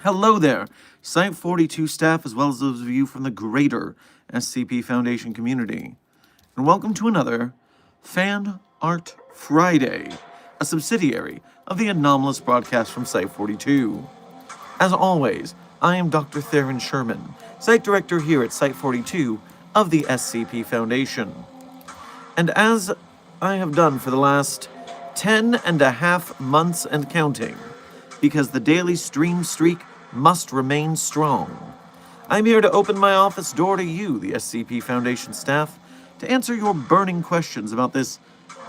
Hello there, Site 42 staff, as well as those of you from the greater SCP Foundation community. And welcome to another Fan Art Friday, a subsidiary of the anomalous broadcast from Site 42. As always, I am Dr. Theron Sherman, Site Director here at Site 42 of the SCP Foundation. And as I have done for the last 10.5 months and counting, because the daily stream streak must remain strong, I'm here to open my office door to you, the SCP Foundation staff, to answer your burning questions about this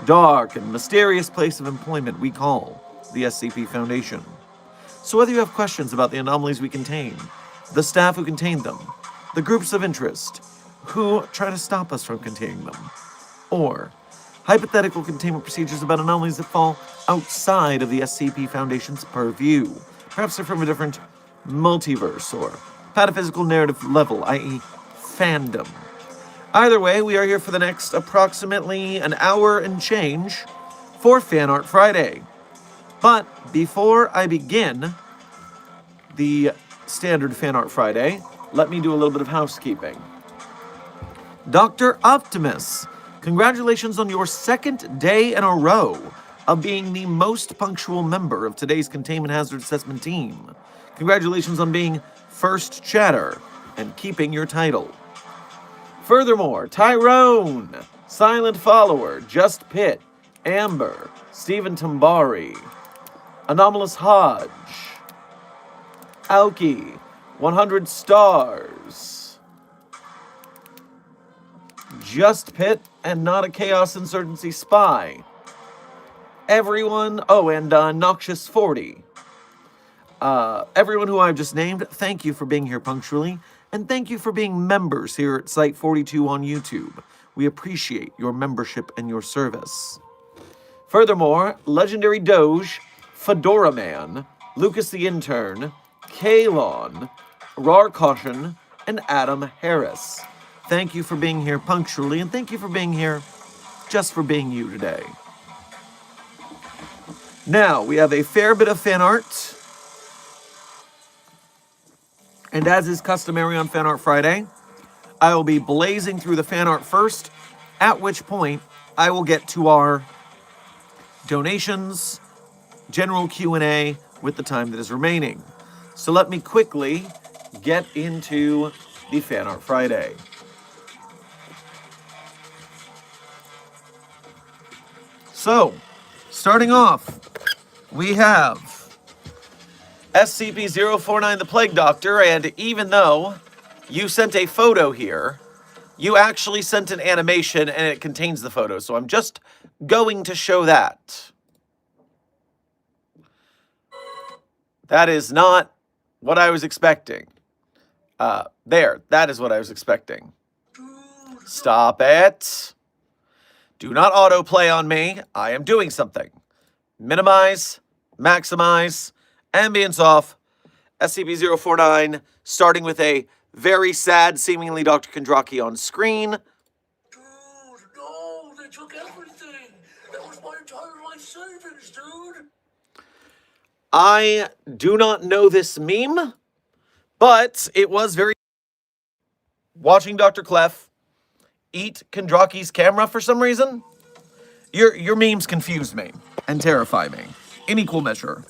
dark and mysterious place of employment we call the SCP Foundation. So whether you have questions about the anomalies we contain, the staff who contain them, the groups of interest who try to stop us from containing them, or hypothetical containment procedures about anomalies that fall outside of the SCP Foundation's purview, perhaps they're from a different multiverse or pataphysical narrative level, i.e. fandom. Either way, we are here for the next approximately an hour and change for Fan Art Friday. But before I begin the standard Fan Art Friday, let me do a little bit of housekeeping. Dr. Optimus, congratulations on your second day in a row of being the most punctual member of today's Containment Hazard Assessment team. Congratulations on being first chatter and keeping your title. Furthermore, Tyrone, Silent Follower, Just Pit, Amber, Stephen Tambari, Anomalous Hodge, Aoki, 100 stars, Just Pit and Not a Chaos Insurgency Spy, everyone, and Noxious 40. Everyone who I've just named, thank you for being here punctually, and thank you for being members here at Site 42 on YouTube. We appreciate your membership and your service. Furthermore, Legendary Doge, Fedora Man, Lucas the Intern, Kalon, Rar Caution, and Adam Harris. Thank you for being here punctually, and thank you for being here just for being you today. Now, we have a fair bit of fan art. And as is customary on Fan Art Friday, I will be blazing through the fan art first, at which point I will get to our donations, general Q&A with the time that is remaining. So let me quickly get into the Fan Art Friday. So, starting off, we have SCP-049, the Plague Doctor, and even though you sent a photo here, you actually sent an animation and it contains the photo, so I'm just going to show that. That is not what I was expecting. That is what I was expecting. Stop it. Do not autoplay on me. I am doing something. Minimize, maximize, ambience off, SCP-049, starting with a very sad, seemingly Dr. Kondraki on screen. Dude, no, they took everything. That was my entire life savings, dude. I do not know this meme, but it was very... Watching Dr. Clef eat Kondraki's camera for some reason. Your memes confuse me and terrify me in equal measure.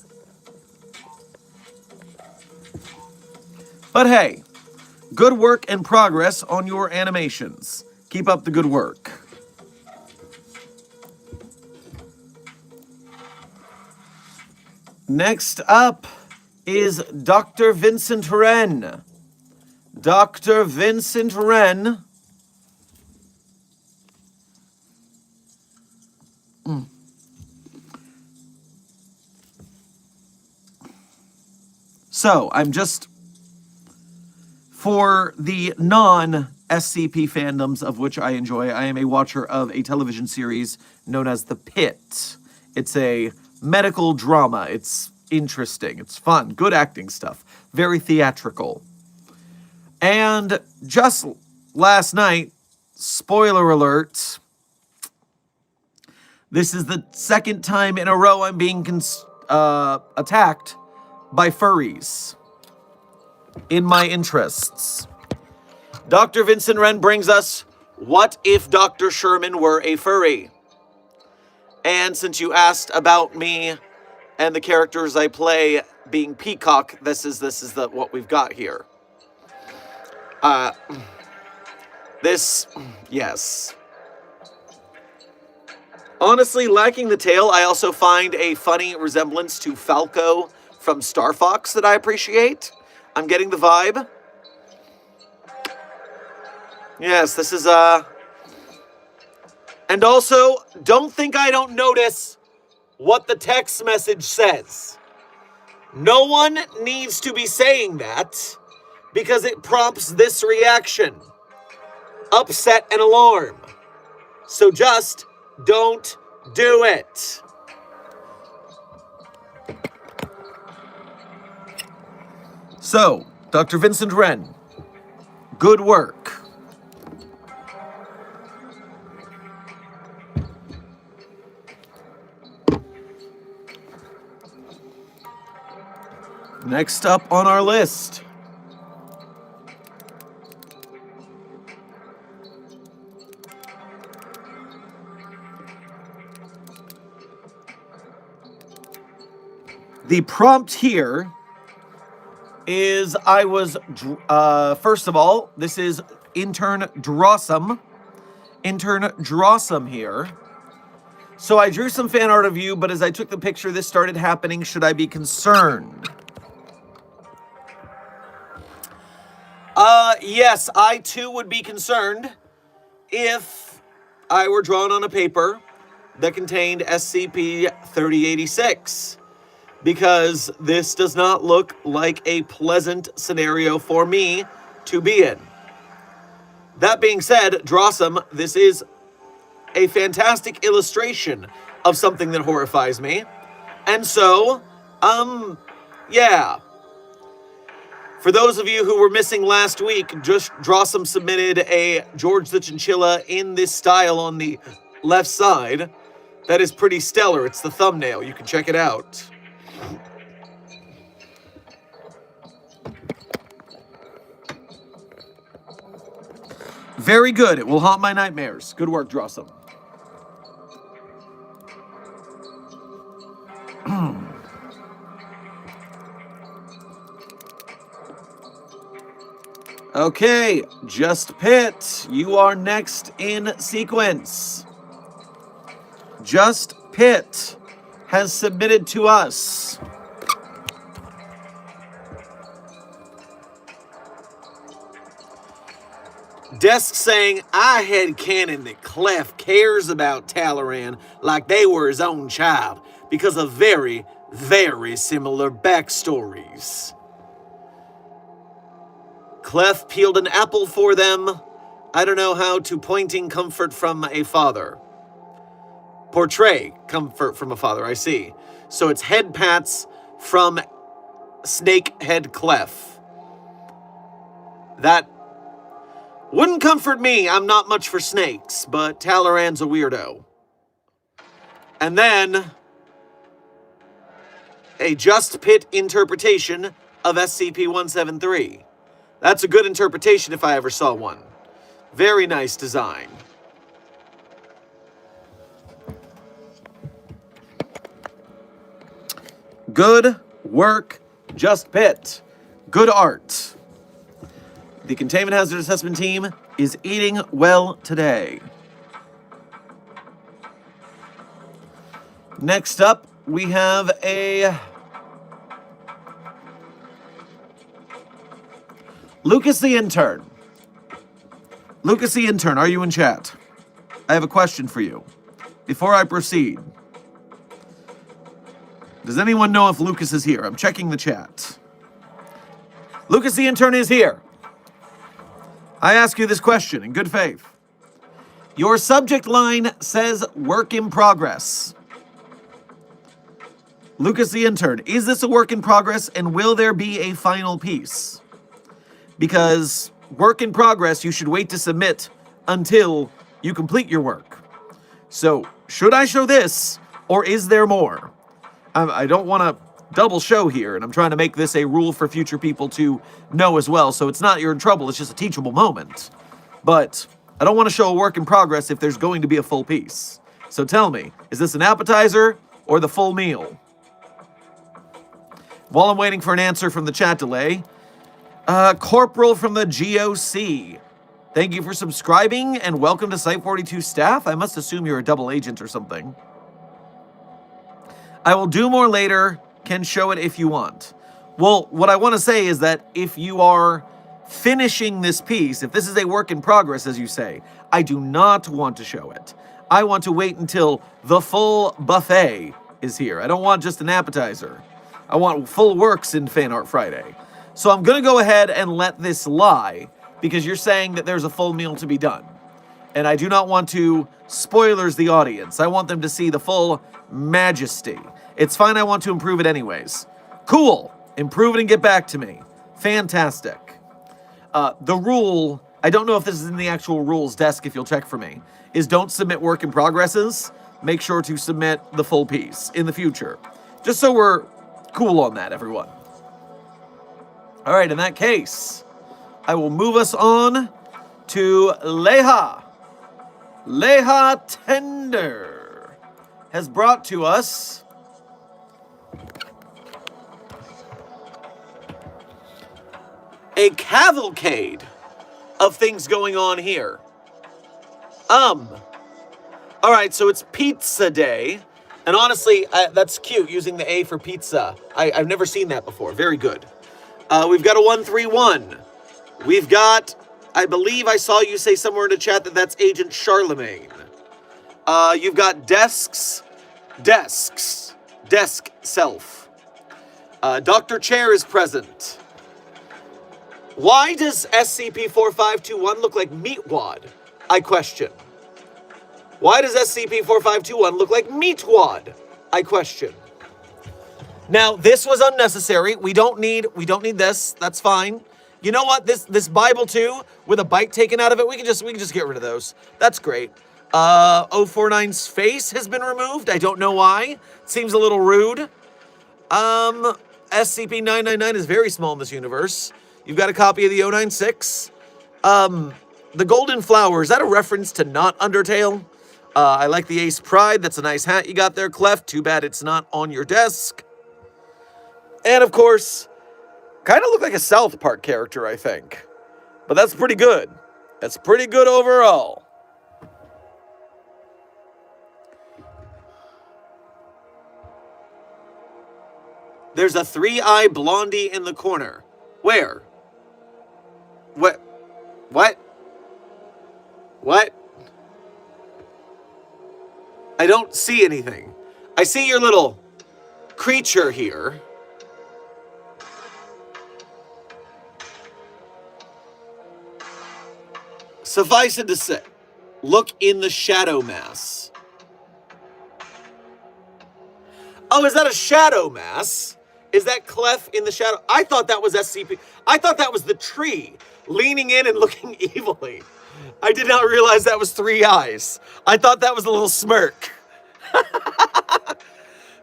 But hey, good work and progress on your animations. Keep up the good work. Next up is Dr. Vincent Wren. Dr. Vincent Wren. So, I'm just... For the SCP fandoms of which I enjoy. I am a watcher of a television series known as The Pit. It's a medical drama. It's interesting. It's fun. Good acting stuff. Very theatrical. And just last night, spoiler alert, this is the second time in a row I'm being attacked by furries in my interests. Dr. Vincent Wren brings us, what if Dr. Sherman were a furry? And since you asked about me and the characters I play being Peacock, this is what we've got here. Yes. Honestly, lacking the tail, I also find a funny resemblance to Falco from Star Fox that I appreciate. I'm getting the vibe. Yes, this is, And also, don't think I don't notice what the text message says. No one needs to be saying that because it prompts this reaction. Upset and alarm. So just don't do it. So, Dr. Vincent Wren, good work. Next up on our list, the prompt here is first of all, this is Intern Drawsome. Intern Drawsome here. So I drew some fan art of you, but as I took the picture, this started happening. Should I be concerned? Yes, I too would be concerned if I were drawn on a paper that contained SCP-3086, because this does not look like a pleasant scenario for me to be in. That being said, Drawsome, this is a fantastic illustration of something that horrifies me. And so, yeah. For those of you who were missing last week, just Drawsome submitted a George the Chinchilla in this style on the left side. That is pretty stellar. It's the thumbnail. You can check it out. Very good. It will haunt my nightmares. Good work, Drawsome. Okay, Just Pit, you are next in sequence. Just Pit has submitted to us Desk saying, I had canon that Clef cares about Talaran like they were his own child because of very, very similar backstories. Clef peeled an apple for them. I don't know how to pointing comfort from a father. Portray comfort from a father, I see. So it's head pats from Snakehead Clef. That wouldn't comfort me. I'm not much for snakes, but Talaran's a weirdo. And then a Just Pit interpretation of SCP-173. That's a good interpretation if I ever saw one. Very nice design. Good work, Just Pit. Good art. The Containment Hazard Assessment Team is eating well today. Next up, we have a Lucas the Intern. Lucas the Intern, are you in chat? I have a question for you. Before I proceed, does anyone know if Lucas is here? I'm checking the chat. Lucas the Intern is here. I ask you this question in good faith. Your subject line says work in progress. Lucas the intern, is this a work in progress and will there be a final piece? Because work in progress, you should wait to submit until you complete your work. So, should I show this or is there more? I don't want to double show here, and I'm trying to make this a rule for future people to know as well, so it's not you're in trouble, it's just a teachable moment. But I don't want to show a work in progress if there's going to be a full piece. So tell me, is this an appetizer or the full meal? While I'm waiting for an answer from the chat delay, Corporal from the GOC, thank you for subscribing and welcome to Site 42 staff. I must assume you're a double agent or something. I will do more later, can show it if you want. Well, what I want to say is that if you are finishing this piece, if this is a work in progress, as you say, I do not want to show it. I want to wait until the full buffet is here. I don't want just an appetizer. I want full works in Fan Art Friday. So I'm going to go ahead and let this lie because you're saying that there's a full meal to be done. And I do not want to spoilers the audience. I want them to see the full majesty. It's fine, I want to improve it anyways. Cool. Improve it and get back to me. Fantastic. The rule, I don't know if this is in the actual rules desk if you'll check for me, is don't submit work in progresses. Make sure to submit the full piece in the future. Just so we're cool on that, everyone. All right, in that case, I will move us on to Leha. Leha Tender has brought to us a cavalcade of things going on here. All right, so it's pizza day. And honestly, that's cute, using the A for pizza. I've never seen that before. Very good. We've got a 131. We've got, I believe I saw you say somewhere in the chat that that's Agent Charlemagne. You've got desks, desk self. Dr. Chair is present. Why does SCP-4521 look like Meatwad? I question. Why does SCP-4521 look like Meatwad? I question. Now, this was unnecessary. We don't need this. That's fine. You know what? This Bible too, with a bite taken out of it, we can just get rid of those. That's great. 049's face has been removed. I don't know why. Seems a little rude. SCP-999 is very small in this universe. You've got a copy of the 096. The Golden Flower, is that a reference to not Undertale? I like the Ace Pride. That's a nice hat you got there, Clef. Too bad it's not on your desk. And of course, kind of look like a South Park character, I think. But that's pretty good. That's pretty good overall. There's a 3-eye blondie in the corner. Where? What? What? What? I don't see anything. I see your little creature here. Suffice it to say, look in the shadow mass. Oh, is that a shadow mass? Is that Clef in the shadow? I thought that was SCP. I thought that was the tree leaning in and looking evilly. I did not realize that was 3 eyes. I thought that was a little smirk.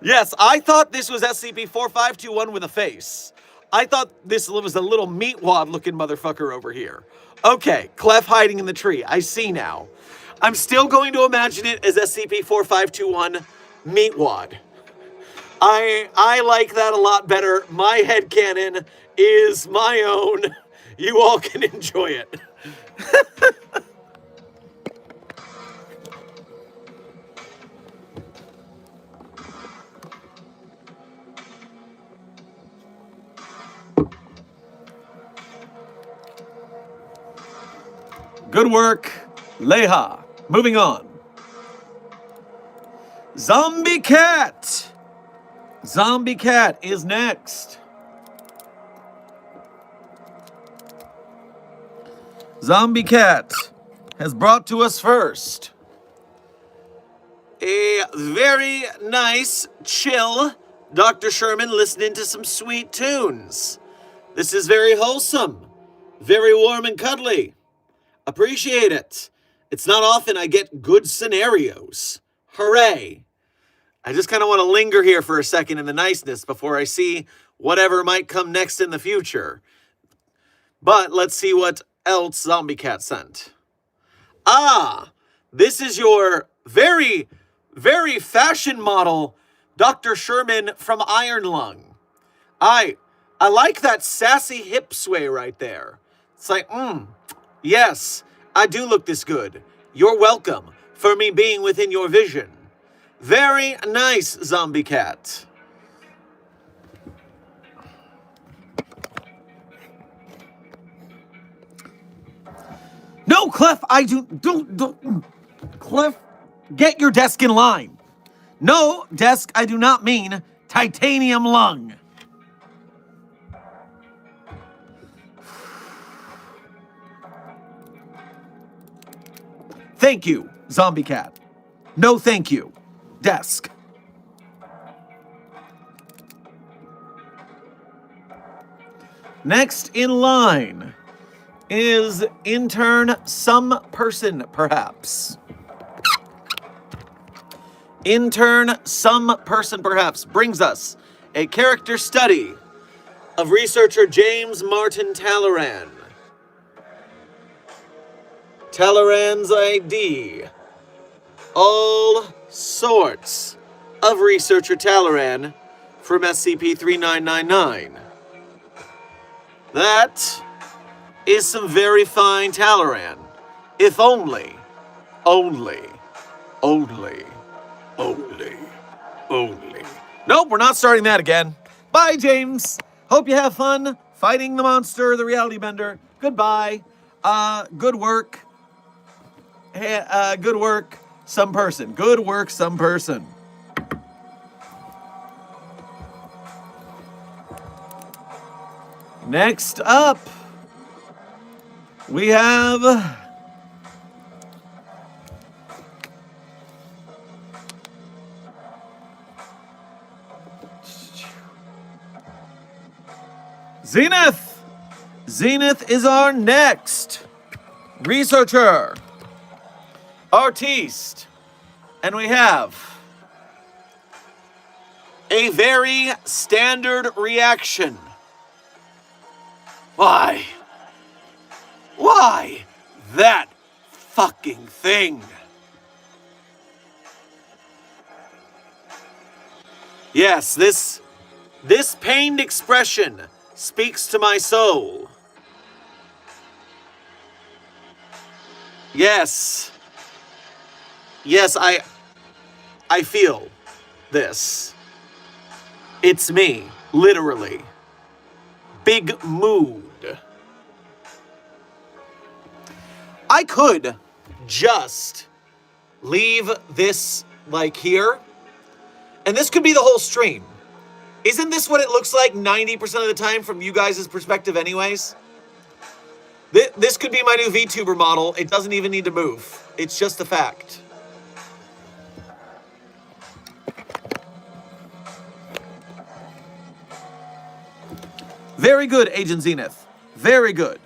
Yes, I thought this was SCP-4521 with a face. I thought this was a little meatwad looking motherfucker over here. Okay, Clef hiding in the tree. I see now. I'm still going to imagine it as SCP-4521 meatwad. I like that a lot better. My headcanon is my own. You all can enjoy it. Good work, Leha. Moving on. Zombie Cat. Zombie Cat is next. Zombie Cat has brought to us first a very nice, chill Dr. Sherman listening to some sweet tunes. This is very wholesome, very warm and cuddly. Appreciate it. It's not often I get good scenarios. Hooray. I just kind of want to linger here for a second in the niceness before I see whatever might come next in the future. But let's see what else Zombie Cat sent. Ah, this is your very, very fashion model, Dr. Sherman from Iron Lung. I like that sassy hip sway right there. It's like, yes, I do look this good. You're welcome for me being within your vision. Very nice, Zombie Cat. No, Clef, don't. Clef, get your desk in line. No, desk, I do not mean titanium lung. Thank you, Zombie Cat. No, thank you, desk. Next in line is intern some person, perhaps. Intern some person, perhaps, brings us a character study of researcher James Martin Talleyrand. Talleyrand's ID. All sorts of researcher Talleyrand from SCP-3999. That is some very fine Talleyrand. If only. Nope, we're not starting that again. Bye, James. Hope you have fun fighting the monster, the reality bender. Goodbye. Good work. Good work, some person. Good work, some person. Next up, we have Zenith. Zenith is our next researcher, artiste, and we have a very standard reaction. Why? Why that fucking thing? Yes, this pained expression speaks to my soul. Yes. Yes, I feel this. It's me, literally. Big mood. I could just leave this like here, and this could be the whole stream. Isn't this what it looks like 90% of the time from you guys' perspective anyways? This could be my new VTuber model. It doesn't even need to move. It's just a fact. Very good, Agent Zenith. Very good.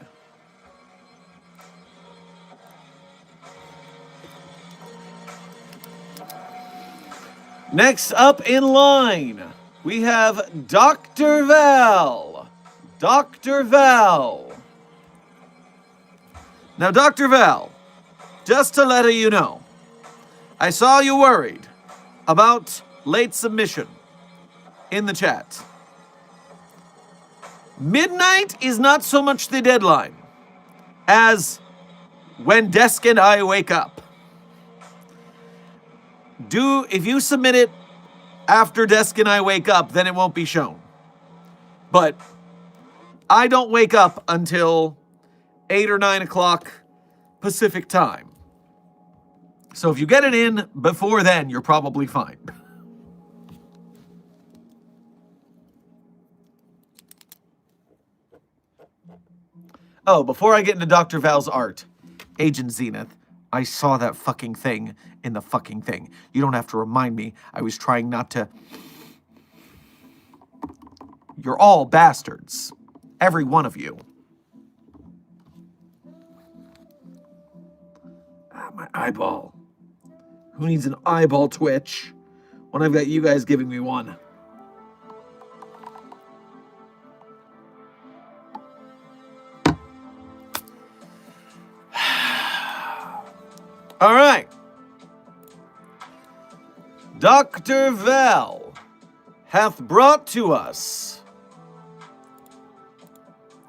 Next up in line, we have Dr. Val. Dr. Val. Now, Dr. Val, just to let you know, I saw you worried about late submission in the chat. Midnight is not so much the deadline as when Desk and I wake up. If you submit it after Desk and I wake up, then it won't be shown. But I don't wake up until 8 or 9 o'clock Pacific time. So if you get it in before then, you're probably fine. Oh, before I get into Dr. Val's art, Agent Zenith, I saw that fucking thing in the fucking thing. You don't have to remind me. I was trying not to... You're all bastards. Every one of you. Ah, my eyeball. Who needs an eyeball twitch when I've got you guys giving me one? All right. Dr. Val hath brought to us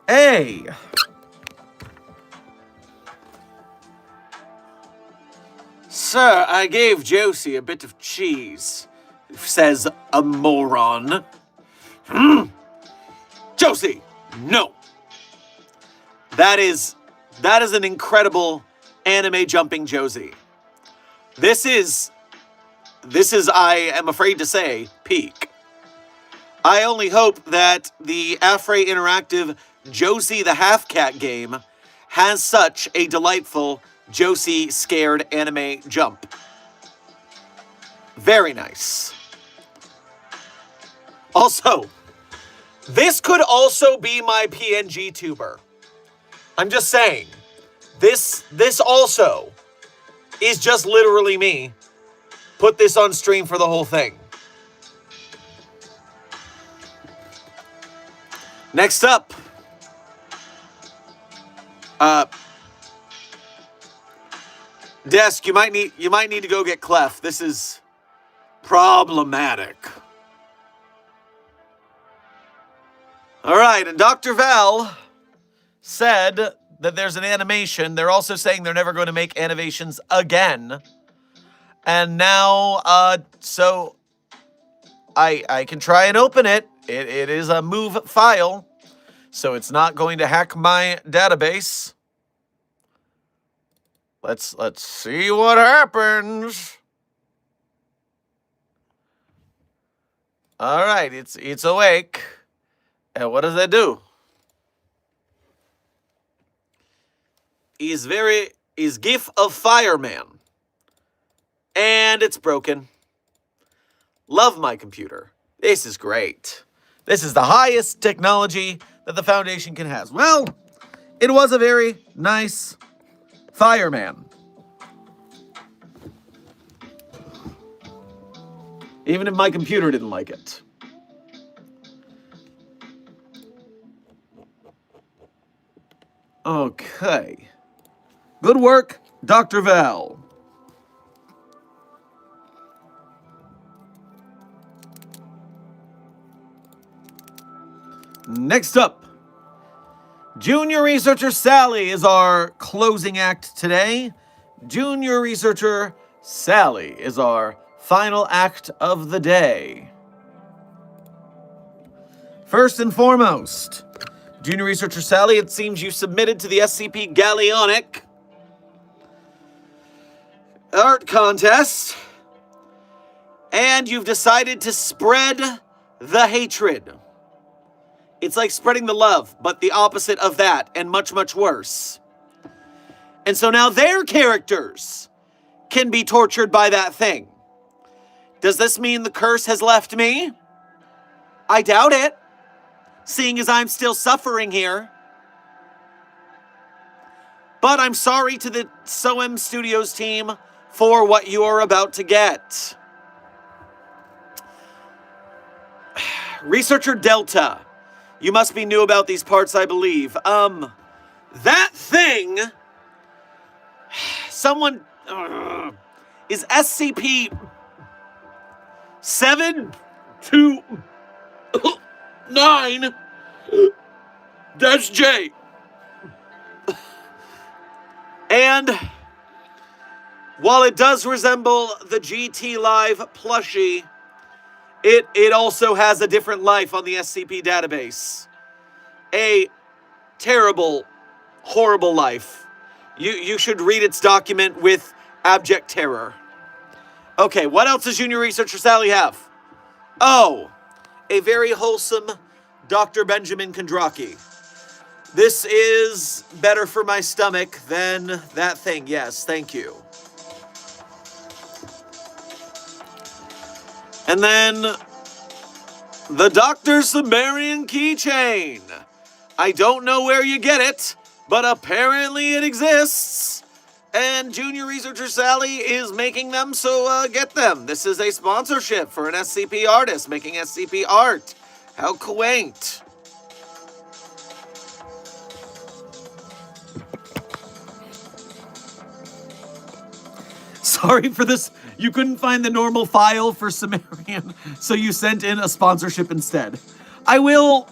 a Sir, I gave Josie a bit of cheese, says a moron. Josie, no. That is an incredible anime jumping Josie. This is, I am afraid to say, peak. I only hope that the Afray Interactive Josie the Half Cat game has such a delightful Josie scared anime jump. Very nice. Also, this could also be my PNG tuber. I'm just saying. This also is just literally me. Put this on stream for the whole thing. Next up. Desk, you might need to go get Clef. This is problematic. All right, and Dr. Val said that there's an animation. They're also saying they're never going to make animations again. And now, so I can try and open it. It is a MOV file, so it's not going to hack my database. Let's see what happens. All right, it's awake. And what does that do? Is GIF of Fireman. And it's broken. Love my computer. This is great. This is the highest technology that the Foundation can have. Well, it was a very nice Fireman. Even if my computer didn't like it. Okay. Good work, Dr. Val. Next up, Junior Researcher Sally is our closing act today. Junior Researcher Sally is our final act of the day. First and foremost, Junior Researcher Sally, it seems you submitted to the SCP Galleonic art contest, and you've decided to spread the hatred. It's like spreading the love, but the opposite of that, and much, much worse. And so now their characters can be tortured by that thing. Does this mean the curse has left me? I doubt it, seeing as I'm still suffering here. But I'm sorry to the SOM Studios team for what you are about to get. Researcher Delta. You must be new about these parts, I believe. That thing... Someone... is SCP... 729-J. And... while it does resemble the GT Live plushie... It also has a different life on the SCP database. A terrible, horrible life. You should read its document with abject terror. Okay, what else does Junior Researcher Sally have? Oh, a very wholesome Dr. Benjamin Kondraki. This is better for my stomach than that thing. Yes, thank you. And then the Dr. Sumerian keychain. I don't know where you get it, but apparently it exists. And Junior Researcher Sally is making them, so get them. This is a sponsorship for an SCP artist making SCP art. How quaint. Sorry for this. You couldn't find the normal file for Sumerian, so you sent in a sponsorship instead. I will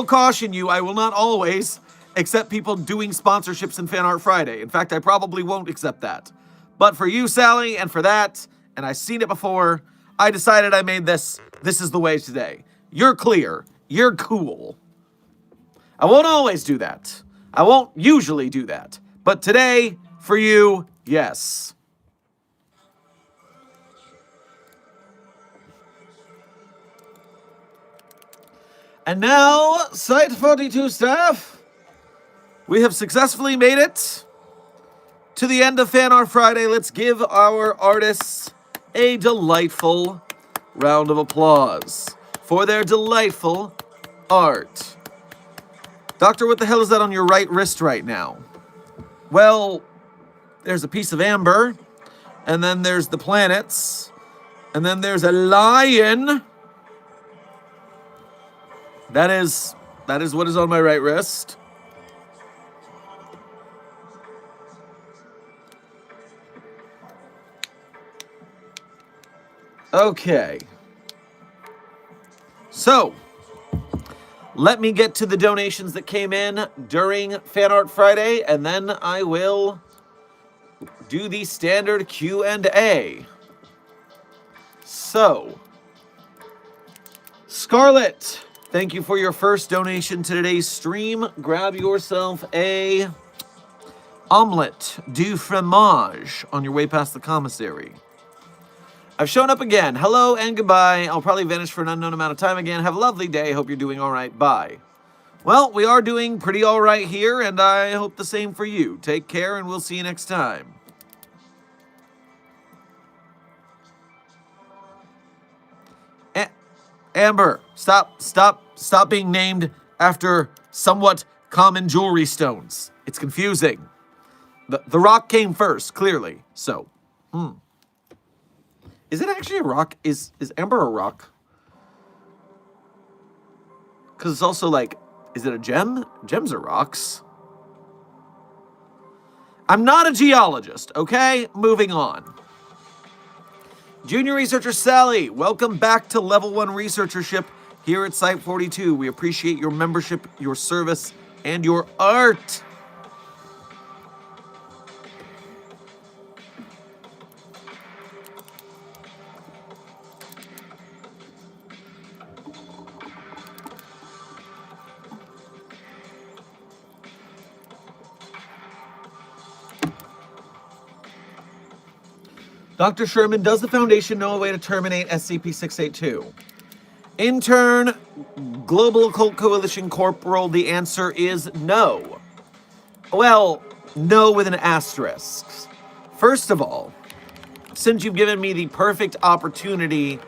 caution you, I will not always accept people doing sponsorships in Fan Art Friday. In fact, I probably won't accept that. But for you, Sally, and for that, and I've seen it before, I decided I made this. This is the way today. You're clear. You're cool. I won't always do that. I won't usually do that. But today, for you, yes. And now, Site 42 staff, we have successfully made it to the end of Fan Art Friday. Let's give our artists a delightful round of applause for their delightful art. Doctor, what the hell is that on your right wrist right now? Well, there's a piece of amber, and then there's the planets, and then there's a lion. That is what is on my right wrist. Okay. So, let me get to the donations that came in during Fan Art Friday, and then I will do the standard Q&A. So, Scarlett, thank you for your first donation to today's stream. Grab yourself a omelette du fromage on your way past the commissary. I've shown up again. Hello and goodbye. I'll probably vanish for an unknown amount of time again. Have a lovely day. Hope you're doing all right. Bye. Well, we are doing pretty all right here, and I hope the same for you. Take care, and we'll see you next time. Amber, stop being named after somewhat common jewelry stones. It's confusing. The rock came first, clearly. So, Is it actually a rock? Is amber a rock? Because it's also like, is it a gem? Gems are rocks. I'm not a geologist, okay? Moving on. Junior Researcher Sally, welcome back to Level 1 Researchership here at Site 42. We appreciate your membership, your service, and your art. Dr. Sherman, does the Foundation know a way to terminate SCP-682? Intern, Global Occult Coalition Corporal, the answer is no. Well, no with an asterisk. First of all, since you've given me the perfect opportunity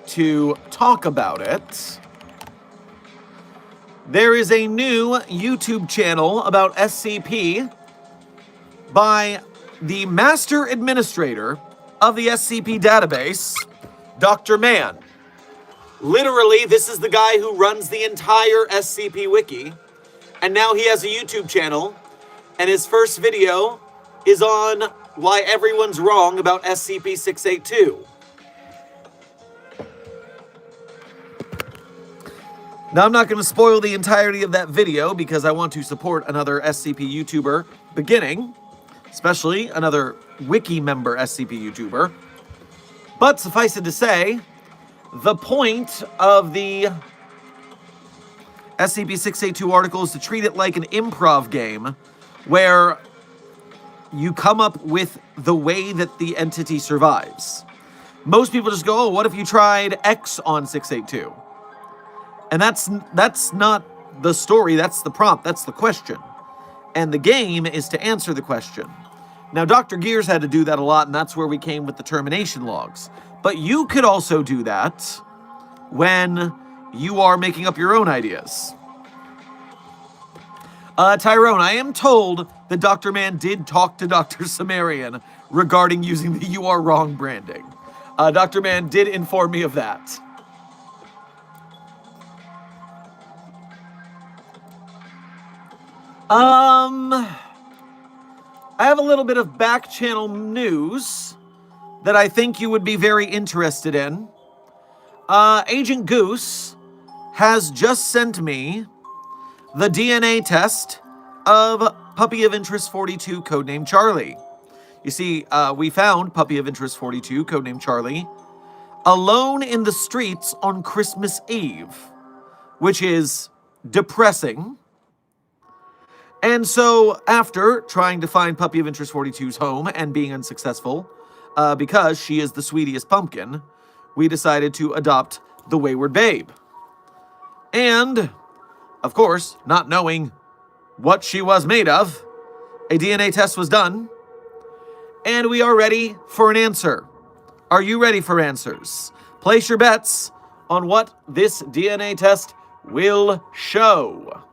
to talk about it, there is a new YouTube channel about SCP by the Master Administrator of the SCP database, Dr. Mann. Literally, this is the guy who runs the entire SCP wiki, and now he has a YouTube channel, and his first video is on why everyone's wrong about SCP-682. Now, I'm not going to spoil the entirety of that video because I want to support another SCP YouTuber beginning, especially another wiki member SCP YouTuber. But suffice it to say, the point of the SCP-682 article is to treat it like an improv game where you come up with the way that the entity survives. Most people just go, oh, what if you tried X on 682? And that's not the story, that's the prompt, that's the question. And the game is to answer the question. Now, Dr. Gears had to do that a lot, and that's where we came with the termination logs. But you could also do that when you are making up your own ideas. Tyrone, I am told that Dr. Man did talk to Dr. Sumerian regarding using the "you are wrong" branding. Dr. Man did inform me of that. I have a little bit of back channel news that I think you would be very interested in. Agent Goose has just sent me the DNA test of Puppy of Interest 42, codename Charlie. You see, we found Puppy of Interest 42, codename Charlie, alone in the streets on Christmas Eve, which is depressing. And so, after trying to find Puppy of Interest 42's home and being unsuccessful, because she is the sweetiest pumpkin, we decided to adopt the Wayward Babe. And, of course, not knowing what she was made of, a DNA test was done, and we are ready for an answer. Are you ready for answers? Place your bets on what this DNA test will show.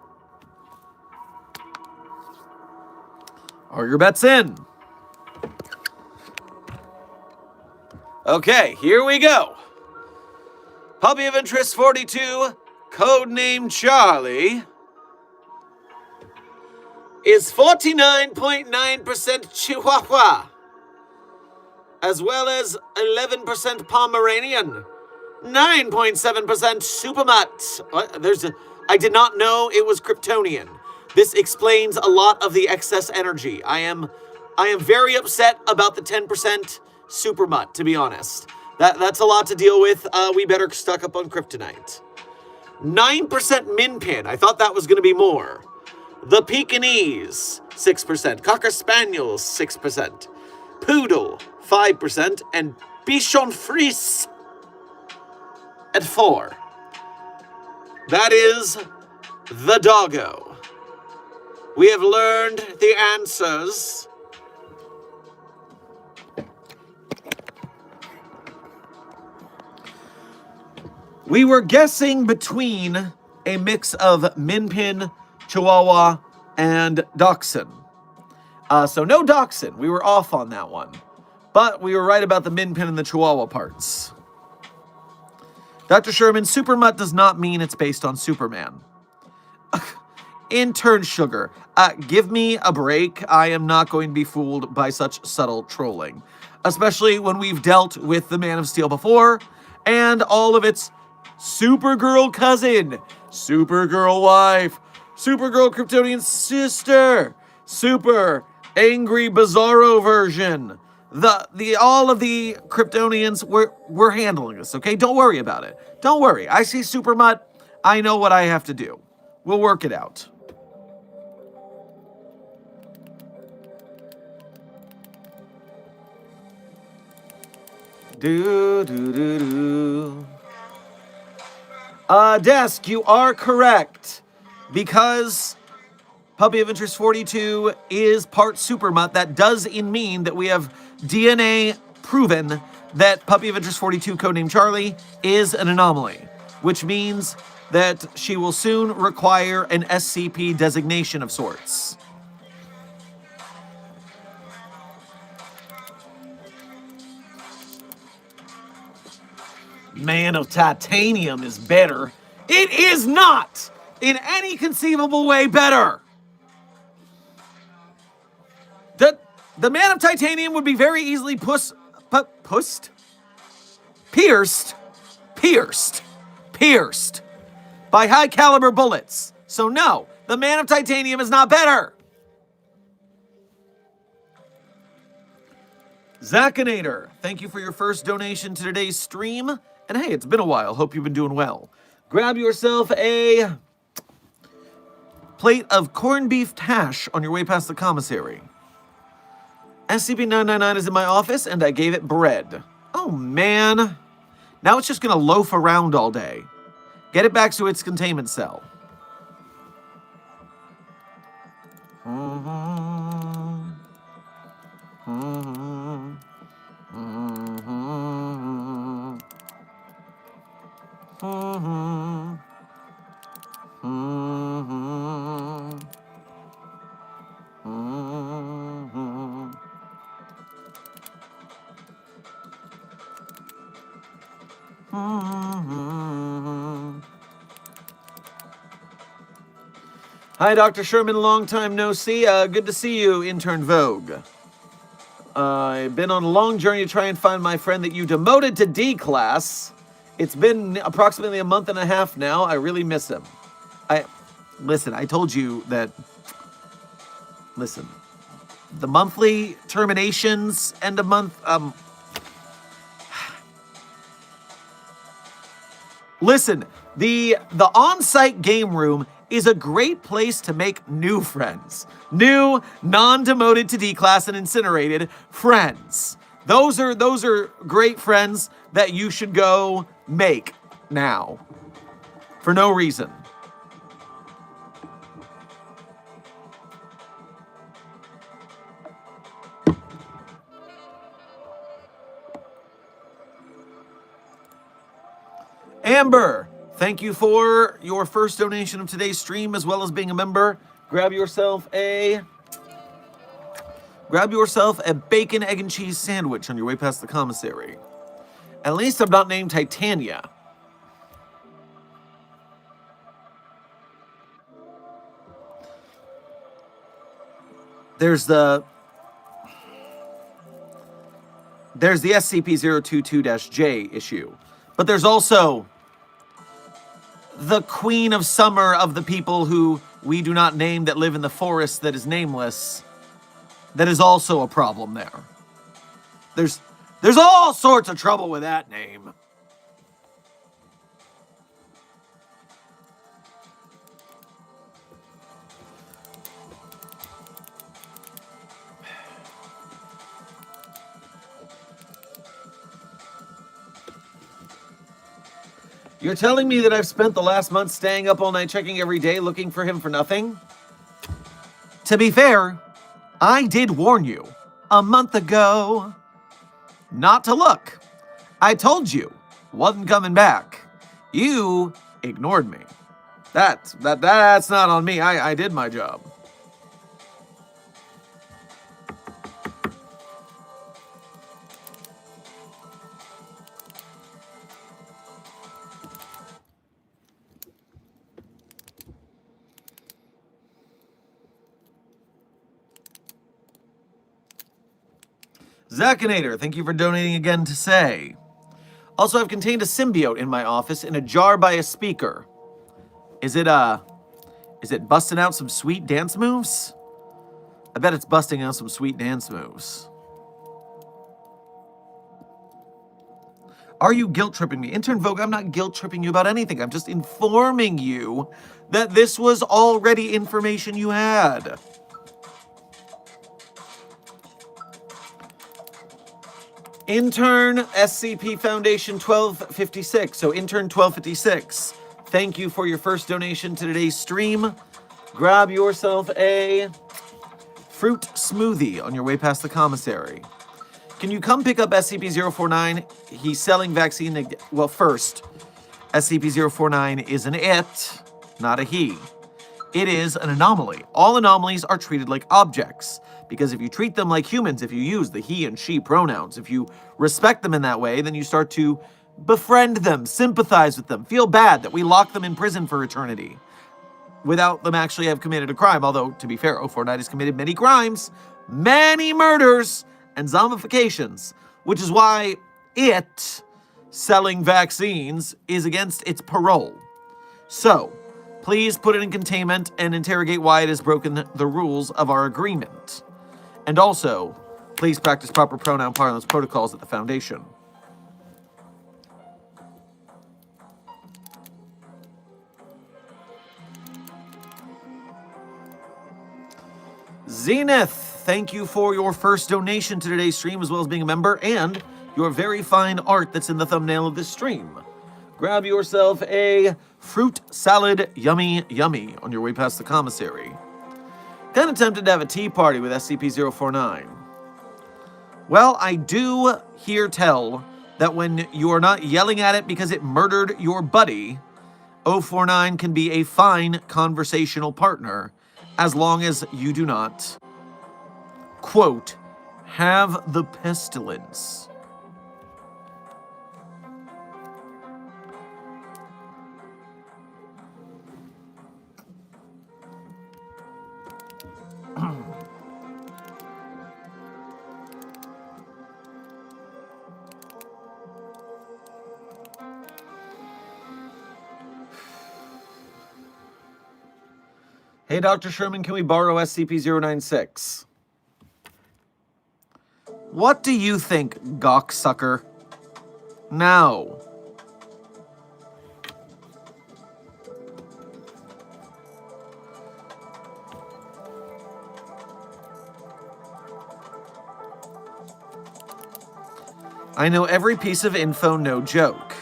Are your bets in? Okay, here we go. Puppy of Interest 42, codename Charlie, is 49.9% Chihuahua, as well as 11% Pomeranian, 9.7% Supermutt. I did not know it was Kryptonian. This explains a lot of the excess energy. I am very upset about the 10% Supermutt, to be honest. That's a lot to deal with. We better stock up on kryptonite. 9% Minpin. I thought that was going to be more. The Pekingese, 6%. Cocker Spaniels, 6%. Poodle, 5%. And Bichon Frise at 4%. That is the doggo. We have learned the answers. We were guessing between a mix of Minpin, Chihuahua, and Dachshund. So no Dachshund. We were off on that one. But we were right about the Minpin and the Chihuahua parts. Dr. Sherman, Supermutt does not mean it's based on Superman. Intern Sugar, give me a break. I am not going to be fooled by such subtle trolling. Especially when we've dealt with the Man of Steel before, and all of its Supergirl cousin, Supergirl wife, Supergirl Kryptonian sister, Super Angry Bizarro version. All of the Kryptonians, we're handling this, okay? Don't worry about it. Don't worry. I see Supermutt. I know what I have to do. We'll work it out. Desk, you are correct. Because Puppy of Interest 42 is part Supermutt, that does mean that we have DNA proven that Puppy of Interest 42, codename Charlie, is an anomaly. Which means that she will soon require an SCP designation of sorts. Man of Titanium is better. It is not in any conceivable way better. The Man of Titanium would be very easily pierced by high caliber bullets. So no, the Man of Titanium is not better. Zacinator, thank you for your first donation to today's stream. And hey, it's been a while. Hope you've been doing well. Grab yourself a plate of corned beef hash on your way past the commissary. SCP-999 is in my office, and I gave it bread. Oh, man. Now it's just going to loaf around all day. Get it back to its containment cell. Hi, Dr. Sherman. Long time no see. Good to see you, Intern Vogue. I've been on a long journey to try and find my friend that you demoted to D class. It's been approximately a month and a half now. I really miss him. Listen, I told you that. Listen, the monthly terminations, end of month. Listen, the on-site game room is a great place to make new friends. New, non-demoted to D class and incinerated friends. Those are great friends that you should go make now. For no reason. Amber, thank you for your first donation of today's stream as well as being a member. Grab yourself a bacon, egg, and cheese sandwich on your way past the commissary. At least I'm not named Titania. There's the SCP-022-J issue, but there's also the Queen of Summer of the people who we do not name that live in the forest that is nameless. That is also a problem there. There's all sorts of trouble with that name. You're telling me that I've spent the last month staying up all night checking every day looking for him for nothing? To be fair, I did warn you a month ago not to look. I told you wasn't coming back. You ignored me. That's not on me. I did my job. Zakinator, thank you for donating again to say. Also, I've contained a symbiote in my office in a jar by a speaker. Is it busting out some sweet dance moves? I bet it's busting out some sweet dance moves. Are you guilt-tripping me? Intern Vogue, I'm not guilt-tripping you about anything. I'm just informing you that this was already information you had. Intern SCP Foundation 1256. So Intern 1256, thank you for your first donation to today's stream. Grab yourself a fruit smoothie on your way past the commissary. Can you come pick up SCP-049? He's selling vaccine. Well, first, SCP-049 is an it, not a he. It is an anomaly. All anomalies are treated like objects. Because if you treat them like humans, if you use the he and she pronouns, if you respect them in that way, then you start to befriend them, sympathize with them, feel bad that we lock them in prison for eternity without them actually have committed a crime. Although, to be fair, 049 has committed many crimes, many murders, and zombifications, which is why it, selling vaccines, is against its parole. So, please put it in containment and interrogate why it has broken the rules of our agreement. And also, please practice proper pronoun parlance protocols at the Foundation. Zenith, thank you for your first donation to today's stream, as well as being a member, and your very fine art that's in the thumbnail of this stream. Grab yourself a fruit salad, yummy, yummy, on your way past the commissary. Kind of tempted to have a tea party with SCP-049. Well, I do hear tell that when you are not yelling at it because it murdered your buddy, 049 can be a fine conversational partner as long as you do not, quote, have the pestilence. Hey, Dr. Sherman, can we borrow SCP-096? What do you think, gawksucker? Now. I know every piece of info, no joke.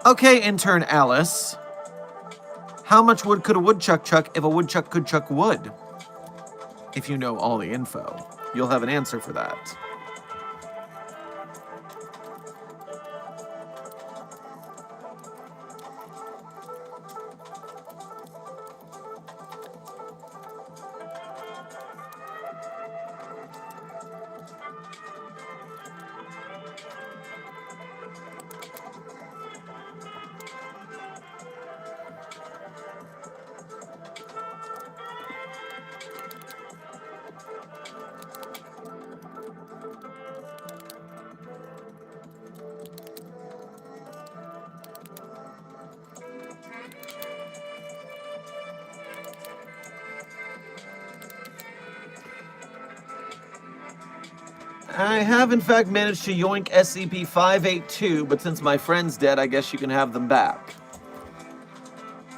Okay, intern Alice. How much wood could a woodchuck chuck if a woodchuck could chuck wood? If you know all the info, you'll have an answer for that. I have, in fact, managed to yoink SCP-582, but since my friend's dead, I guess you can have them back.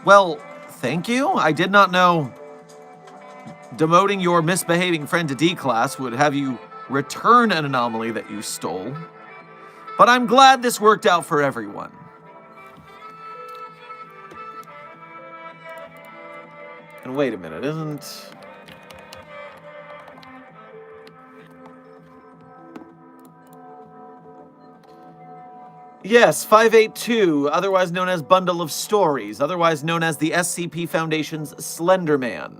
Well, thank you. I did not know demoting your misbehaving friend to D-Class would have you return an anomaly that you stole. But I'm glad this worked out for everyone. And wait a minute, isn't... Yes, 582, otherwise known as Bundle of Stories, otherwise known as the SCP Foundation's Slender Man.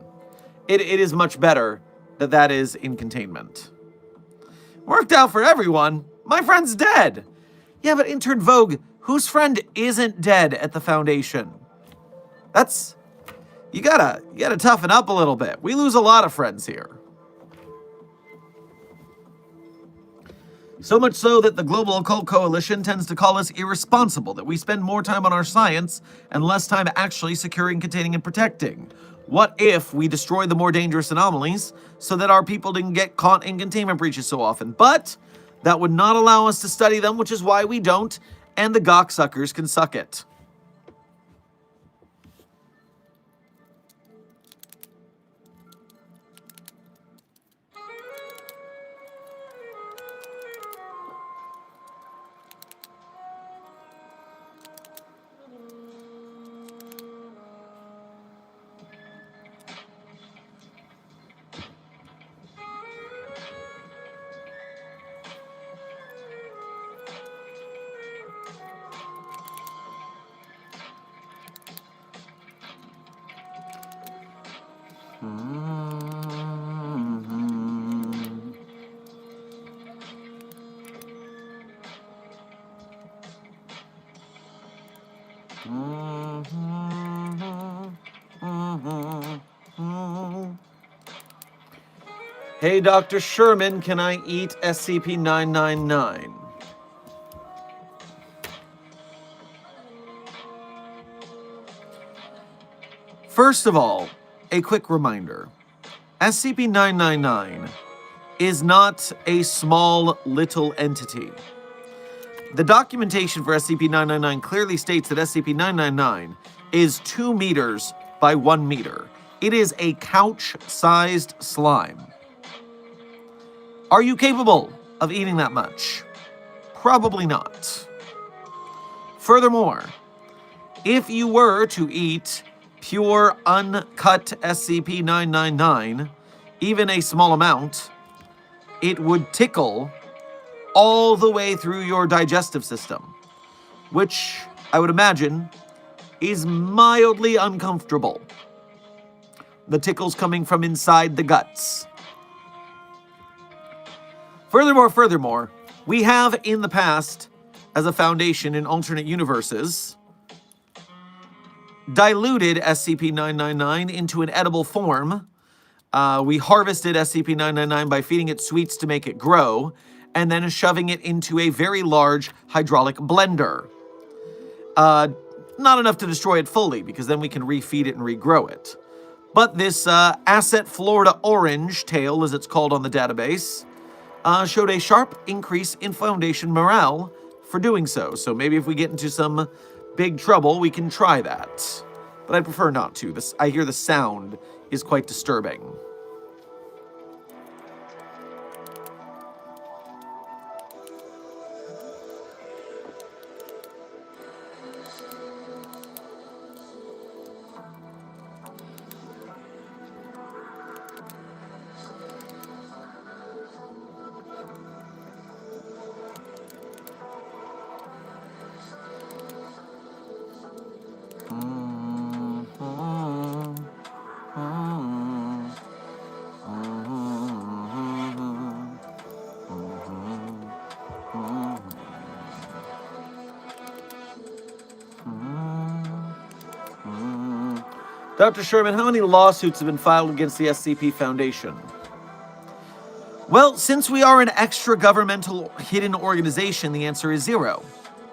It is much better that that is in containment. Worked out for everyone. My friend's dead. Yeah, but Intern Vogue, whose friend isn't dead at the Foundation? That's... You gotta toughen up a little bit. We lose a lot of friends here. So much so that the Global Occult Coalition tends to call us irresponsible, that we spend more time on our science and less time actually securing, containing, and protecting. What if we destroy the more dangerous anomalies so that our people didn't get caught in containment breaches so often? But that would not allow us to study them, which is why we don't, and the gawksuckers can suck it. Hey, Dr. Sherman, can I eat SCP-999? First of all, a quick reminder. SCP-999 is not a small, little entity. The documentation for SCP-999 clearly states that SCP-999 is 2 meters by 1 meter. It is a couch-sized slime. Are you capable of eating that much? Probably not. Furthermore, if you were to eat pure, uncut SCP-999, even a small amount, it would tickle all the way through your digestive system, which I would imagine is mildly uncomfortable. The tickles coming from inside the guts. Furthermore, we have in the past, as a foundation in alternate universes, diluted SCP-999 into an edible form. We harvested SCP-999 by feeding it sweets to make it grow, and then shoving it into a very large hydraulic blender. Not enough to destroy it fully, because then we can refeed it and regrow it. But this Asset Florida Orange tail, as it's called on the database, showed a sharp increase in Foundation morale for doing so. So maybe if we get into some big trouble, we can try that. But I prefer not to. I hear the sound is quite disturbing. Dr. Sherman, how many lawsuits have been filed against the SCP Foundation? Well, since we are an extra-governmental hidden organization, the answer is 0.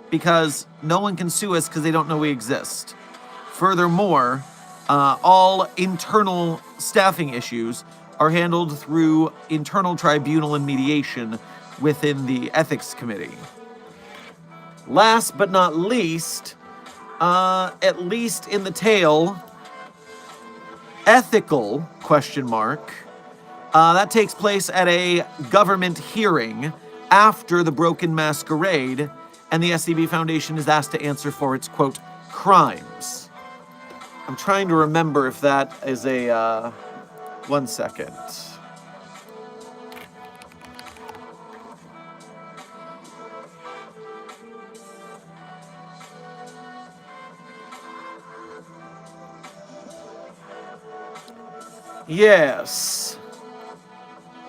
Because no one can sue us because they don't know we exist. Furthermore, all internal staffing issues are handled through internal tribunal and mediation within the ethics committee. Last but not least, at least in the tale, ethical, that takes place at a government hearing after the Broken Masquerade, and the SCP Foundation is asked to answer for its, quote, crimes. I'm trying to remember if that is a, 1 second. Yes.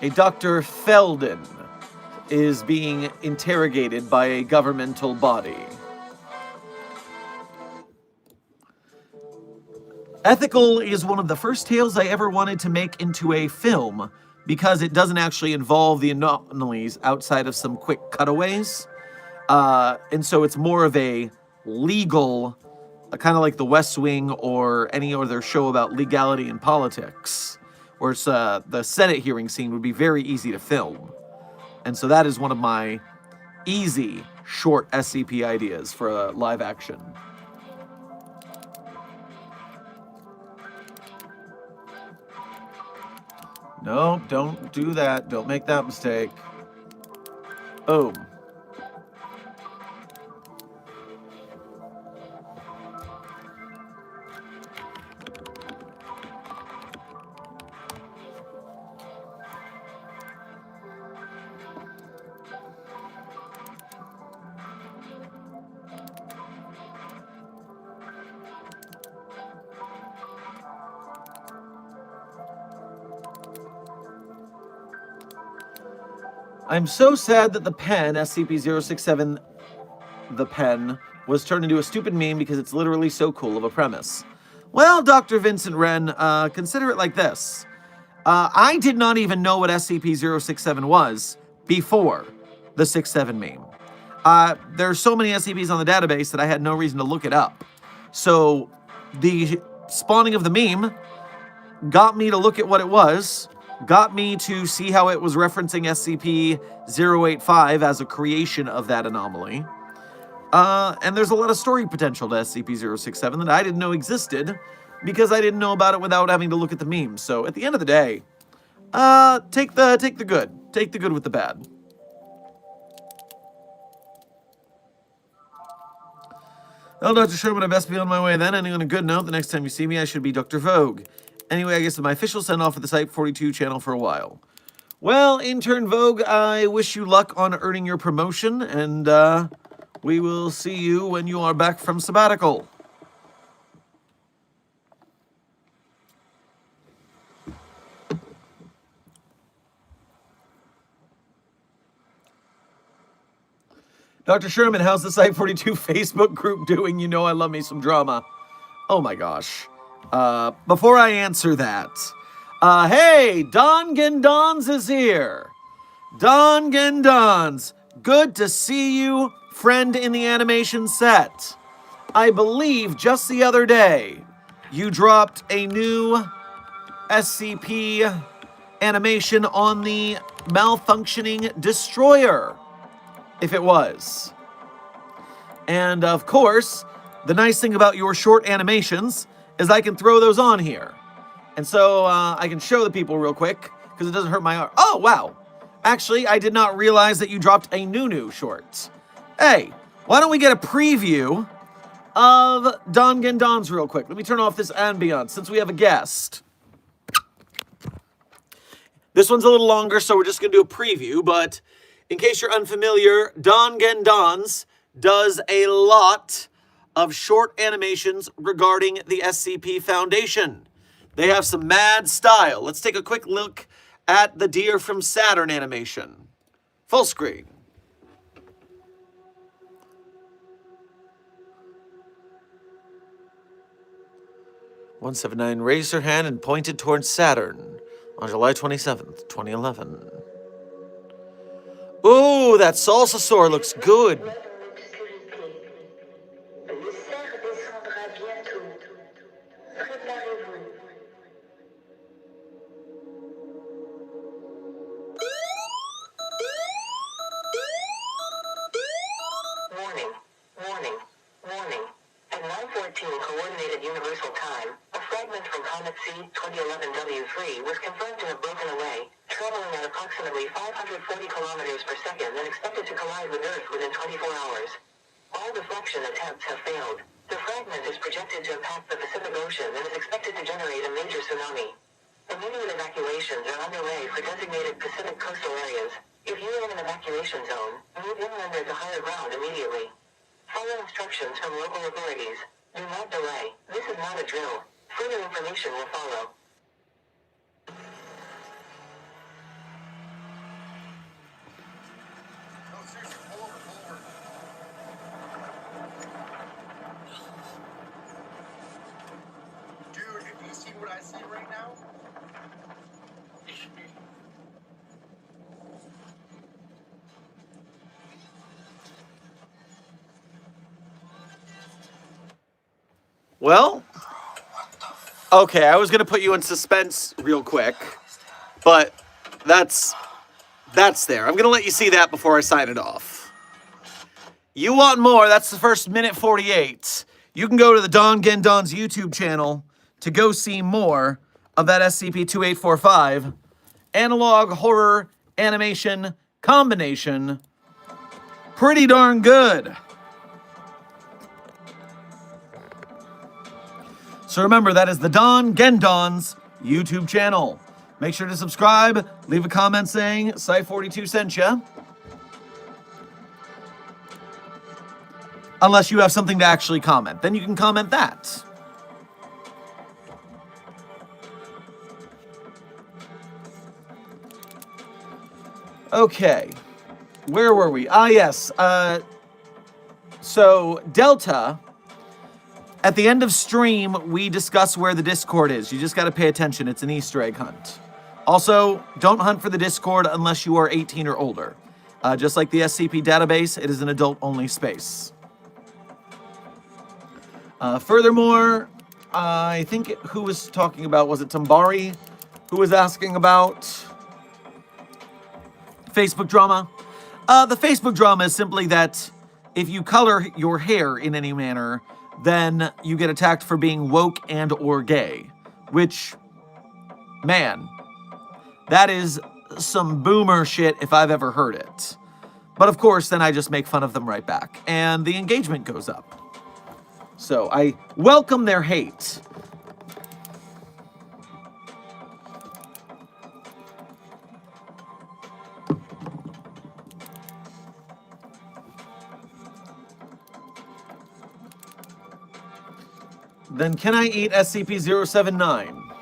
A Dr. Felden is being interrogated by a governmental body. Ethical is one of the first tales I ever wanted to make into a film because it doesn't actually involve the anomalies outside of some quick cutaways. And so it's more of a legal, kind of like The West Wing or any other show about legality and politics, where it's, the Senate hearing scene would be very easy to film. And so that is one of my easy, short SCP ideas for a live action. No, don't do that. Don't make that mistake. Boom. I'm so sad that the pen, SCP-067, the pen, was turned into a stupid meme because it's literally so cool of a premise. Well, Dr. Vincent Wren, consider it like this. I did not even know what SCP-067 was before the 6-7 meme. There's so many SCPs on the database that I had no reason to look it up. So the spawning of the meme got me to look at what it was, got me to see how it was referencing SCP-085 as a creation of that anomaly. And there's a lot of story potential to SCP-067 that I didn't know existed because I didn't know about it without having to look at the memes. So at the end of the day, take the good. Take the good with the bad. Well, Dr. Sherman, I best be on my way then. Ending on a good note, the next time you see me, I should be Dr. Vogue. Anyway, I guess it's my official send-off for the Site 42 channel for a while. Well, Intern Vogue, I wish you luck on earning your promotion, and we will see you when you are back from sabbatical. Dr. Sherman, how's the Site 42 Facebook group doing? You know I love me some drama. Oh my gosh. Before I answer that, hey, Don Gendons is here. Don Gendons, good to see you, friend in the animation set. I believe just the other day, you dropped a new SCP animation on the malfunctioning destroyer, if it was. And of course, the nice thing about your short animations is I can throw those on here. And so I can show the people real quick, because it doesn't hurt my arm. Oh, wow. Actually, I did not realize that you dropped a new short. Hey, why don't we get a preview of Don Gendons real quick? Let me turn off this ambiance since we have a guest. This one's a little longer, so we're just going to do a preview, but in case you're unfamiliar, Don Gendons does a lot of short animations regarding the SCP Foundation. They have some mad style. Let's take a quick look at the Deer from Saturn animation. Full screen. "179 raised her hand and pointed towards Saturn on July 27th, 2011. Ooh, that salsasaur looks good. Warning. At 9:14 Coordinated Universal Time, a fragment from Comet C 2011 W3 was confirmed to have broken away, traveling at approximately 540 kilometers per second and expected to collide with Earth within 24 hours. All deflection attempts have failed. The fragment is projected to impact the Pacific Ocean and is expected to generate a major tsunami. Immediate evacuations are underway for designated Pacific coastal areas. If you are in an evacuation zone, move inland or to higher ground immediately. Follow instructions from local authorities. Do not delay. This is not a drill. Further information will follow. Dude, if you see what I see right now? Well, okay, I was going to put you in suspense real quick, but that's there. I'm going to let you see that before I sign it off. You want more? That's the first minute 48. You can go to the Don Gendons YouTube channel to go see more of that SCP-2845 analog horror animation combination. Pretty darn good. So remember, that is the Don Gendons YouTube channel. Make sure to subscribe, leave a comment saying Site42 sent ya. Unless you have something to actually comment. Then you can comment that. Okay. Where were we? Ah, yes. So, Delta... At the end of stream, we discuss where the Discord is. You just got to pay attention. It's an Easter egg hunt. Also, don't hunt for the Discord unless you are 18 or older. Just like the SCP database, it is an adult-only space. Furthermore, I think who was talking about, was it Tambari, who was asking about Facebook drama? The Facebook drama is simply that if you color your hair in any manner, then you get attacked for being woke and or gay. Which, man, that is some boomer shit if I've ever heard it. But of course, then I just make fun of them right back, and the engagement goes up. So I welcome their hate. Then can I eat SCP-079?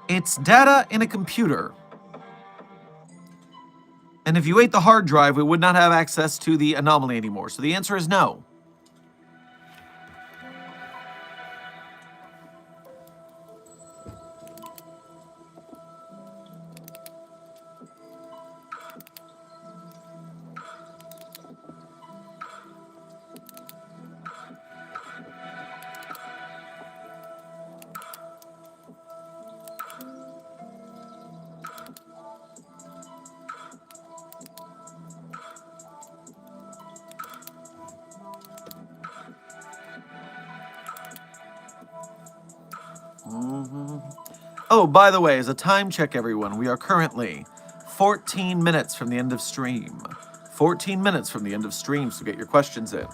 It's data in a computer. And if you ate the hard drive, we would not have access to the anomaly anymore. So the answer is no. Oh, by the way, as a time check, everyone, we are currently 14 minutes from the end of stream. 14 minutes from the end of stream, so get your questions in.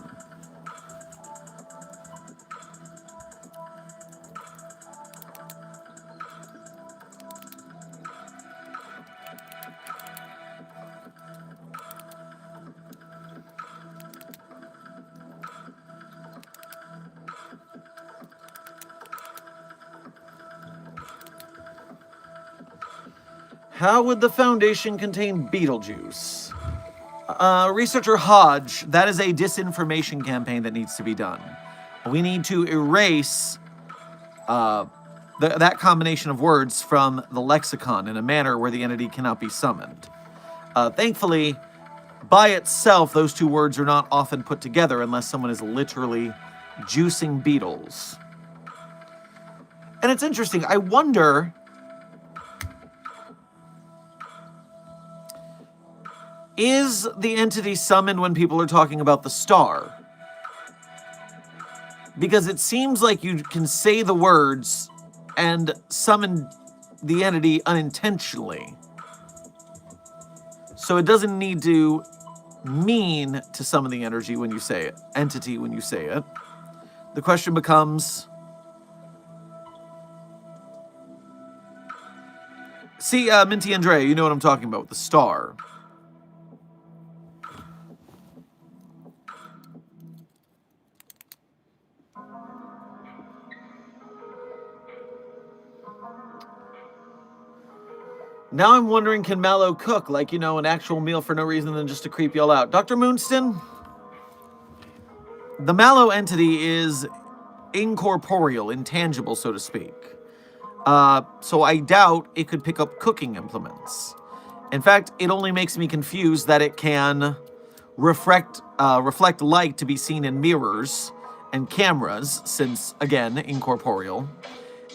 How would the Foundation contain Beetlejuice? Researcher Hodge, that is a disinformation campaign that needs to be done. We need to erase that combination of words from the lexicon in a manner where the entity cannot be summoned. Thankfully, by itself, those two words are not often put together unless someone is literally juicing beetles. And it's interesting, I wonder... Is the entity summoned when people are talking about the star? Because it seems like you can say the words and summon the entity unintentionally. So it doesn't need to mean to summon the entity when you say it. The question becomes... See, Minty Andrea, you know what I'm talking about with the star. Now I'm wondering, can Mallow cook, like, you know, an actual meal for no reason than just to creep y'all out? Dr. Moonston? The Mallow entity is incorporeal, intangible, so to speak. So I doubt it could pick up cooking implements. In fact, it only makes me confused that it can reflect light to be seen in mirrors and cameras, since, again, incorporeal,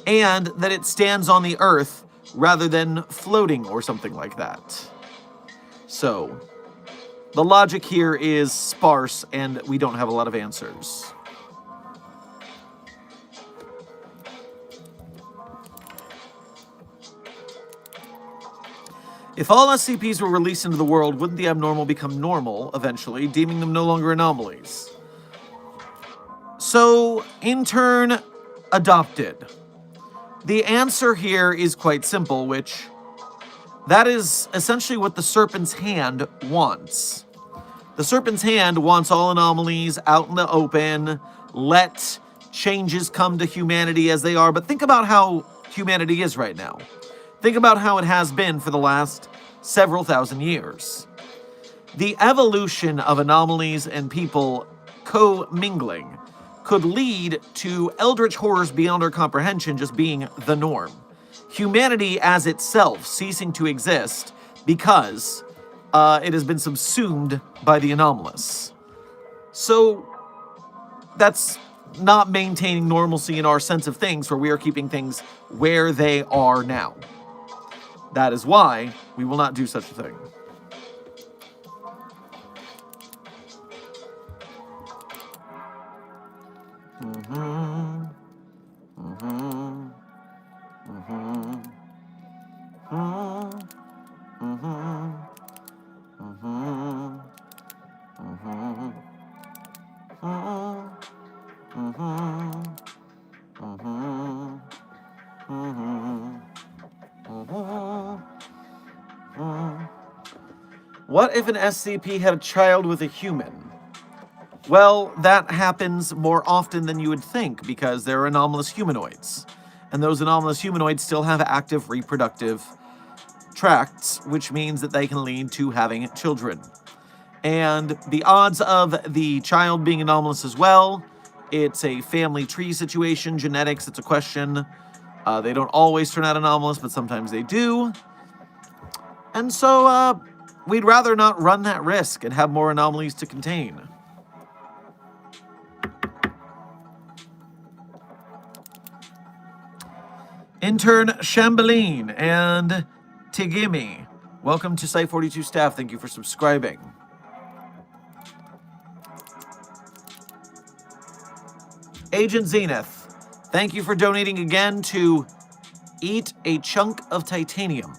and that it stands on the earth rather than floating or something like that. So, the logic here is sparse, and we don't have a lot of answers. If all SCPs were released into the world, wouldn't the abnormal become normal eventually, deeming them no longer anomalies? So, in turn, adopted. The answer here is quite simple, which that is essentially what the Serpent's Hand wants. The Serpent's Hand wants all anomalies out in the open, let changes come to humanity as they are, but think about how humanity is right now. Think about how it has been for the last several thousand years. The evolution of anomalies and people co-mingling could lead to eldritch horrors beyond our comprehension just being the norm. Humanity as itself ceasing to exist because it has been subsumed by the anomalous. So that's not maintaining normalcy in our sense of things, where we are keeping things where they are now. That is why we will not do such a thing. What if an SCP had a child with a human? Well, that happens more often than you would think because they're anomalous humanoids. And those anomalous humanoids still have active reproductive tracts, which means that they can lead to having children. And the odds of the child being anomalous as well, it's a family tree situation, genetics, it's a question. They don't always turn out anomalous, but sometimes they do. And so we'd rather not run that risk and have more anomalies to contain. Intern Chambeline and Tigimi, welcome to Site 42 staff. Thank you for subscribing. Agent Zenith, thank you for donating again to Eat a Chunk of Titanium.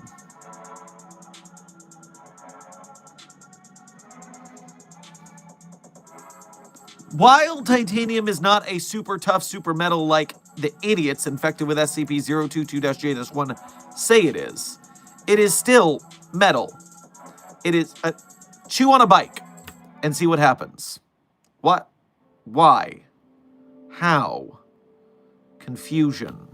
While titanium is not a super tough super metal like the idiots infected with SCP-022-J-1 say it is still metal. It is chew on a bike and see what happens. What? Why? How? Confusion.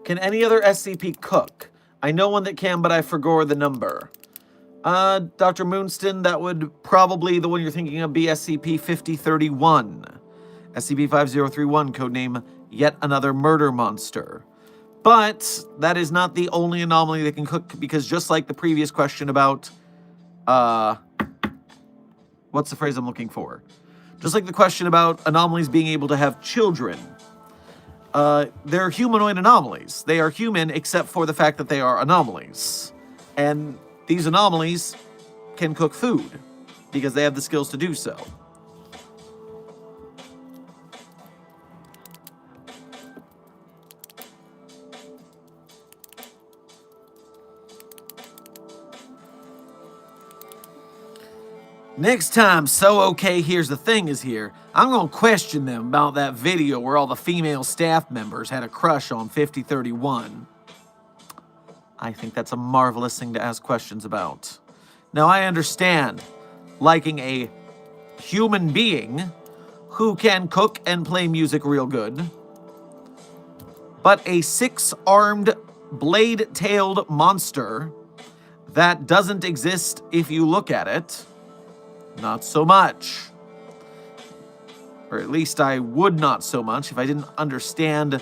Can any other SCP cook? I know one that can, but I forgot the number. Dr. Moonston, that would probably, the one you're thinking of, be SCP-5031. SCP-5031, codename Yet Another Murder Monster. But that is not the only anomaly that can cook, because just like the previous question about, what's the phrase I'm looking for? Just like the question about anomalies being able to have children, they're humanoid anomalies. They are human except for the fact that they are anomalies. And these anomalies can cook food because they have the skills to do so. Next time So Okay Here's the Thing is here, I'm going to question them about that video where all the female staff members had a crush on 5031. I think that's a marvelous thing to ask questions about. Now, I understand liking a human being who can cook and play music real good, but a 6-armed, blade-tailed monster that doesn't exist if you look at it, not so much. Or at least I would not so much if I didn't understand,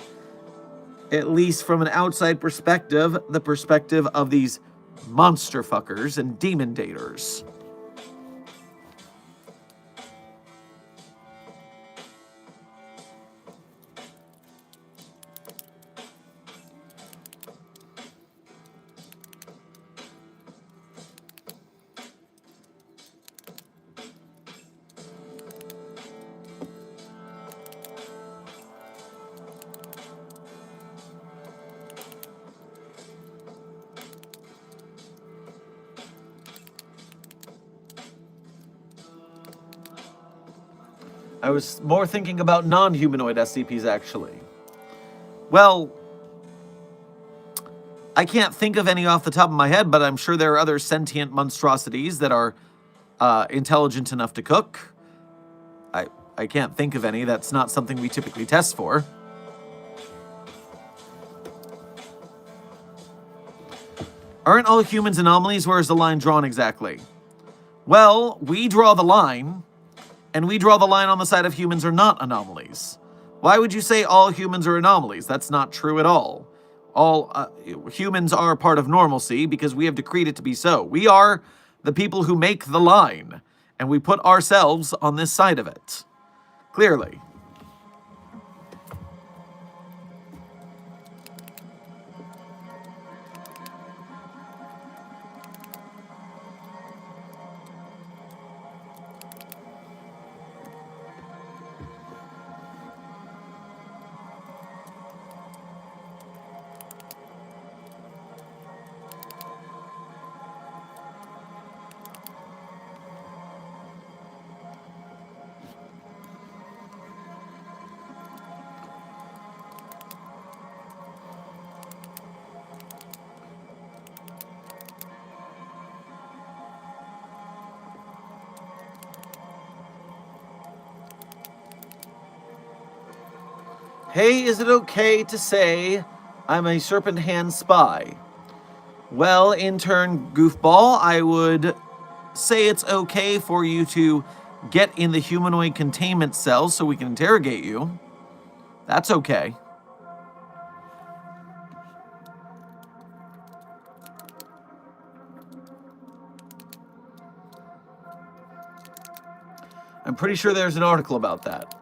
at least from an outside perspective, the perspective of these monster fuckers and demon daters. I was more thinking about non-humanoid SCPs, actually. Well, I can't think of any off the top of my head, but I'm sure there are other sentient monstrosities that are intelligent enough to cook. I can't think of any. That's not something we typically test for. Aren't all humans anomalies? Where is the line drawn exactly? Well, we draw the line, and we draw the line on the side of humans are not anomalies. Why would you say all humans are anomalies? That's not true at all. All humans are part of normalcy because we have decreed it to be so. We are the people who make the line, and we put ourselves on this side of it. Clearly. Hey, is it okay to say I'm a Serpent Hand spy? Well, intern Goofball, I would say it's okay for you to get in the humanoid containment cell so we can interrogate you. That's okay. I'm pretty sure there's an article about that.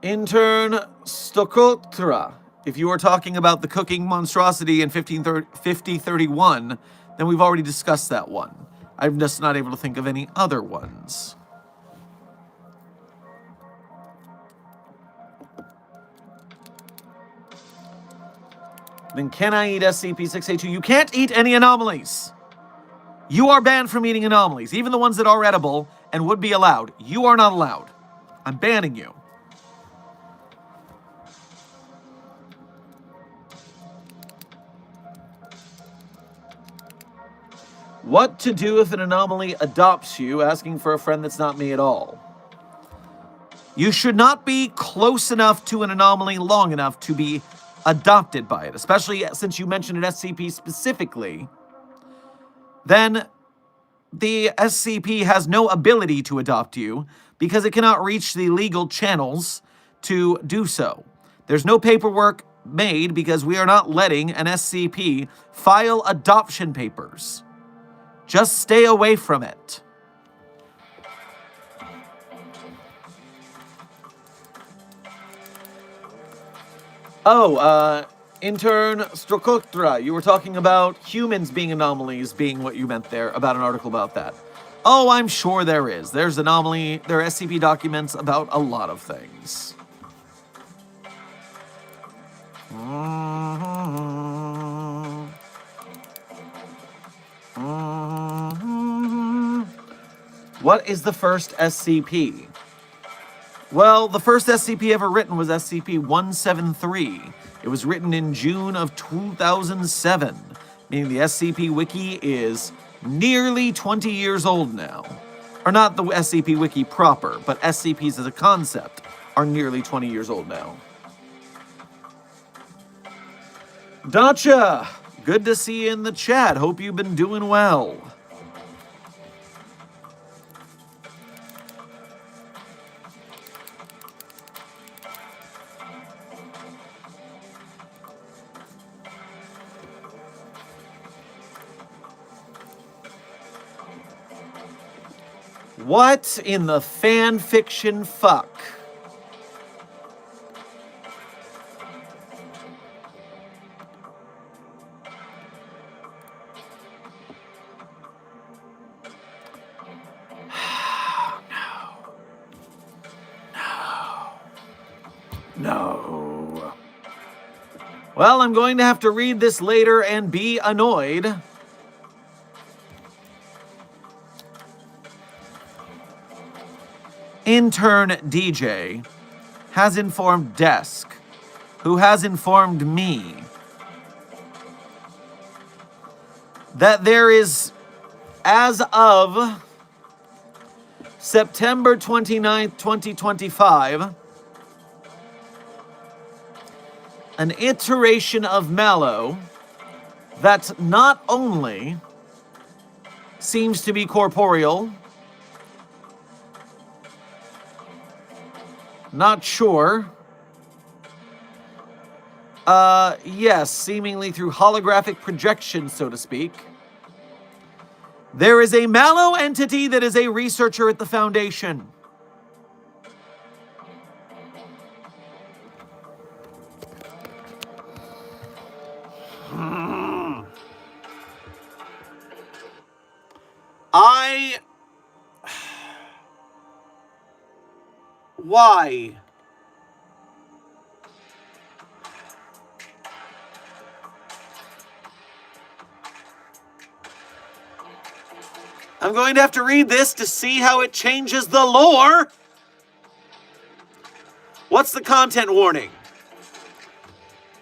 Intern Stokotra. If you are talking about the cooking monstrosity in 5031, then we've already discussed that one. I'm just not able to think of any other ones. Then can I eat SCP-682? You can't eat any anomalies. You are banned from eating anomalies, even the ones that are edible and would be allowed. You are not allowed. I'm banning you. What to do if an anomaly adopts you, asking for a friend that's not me at all. You should not be close enough to an anomaly long enough to be adopted by it, especially since you mentioned an SCP specifically. Then the SCP has no ability to adopt you because it cannot reach the legal channels to do so. There's no paperwork made because we are not letting an SCP file adoption papers. Just stay away from it. Oh, intern Strokotra, you were talking about humans being anomalies being what you meant there, about an article about that. Oh, I'm sure there is. There's anomaly, there are SCP documents about a lot of things. What is the first SCP? Well, the first SCP ever written was SCP-173. It was written in June of 2007, meaning the SCP Wiki is nearly 20 years old now. Or not the SCP Wiki proper, but SCPs as a concept are nearly 20 years old now. Dacha! Good to see you in the chat. Hope you've been doing well. What in the fan fiction fuck? No. Well, I'm going to have to read this later and be annoyed. Intern DJ has informed Desk, who has informed me that there is, as of September 29th, 2025, an iteration of Mallow that not only seems to be corporeal, not sure, yes, seemingly through holographic projection, so to speak. There is a Mallow entity that is a researcher at the Foundation. Why? I'm going to have to read this to see how it changes the lore. What's the content warning?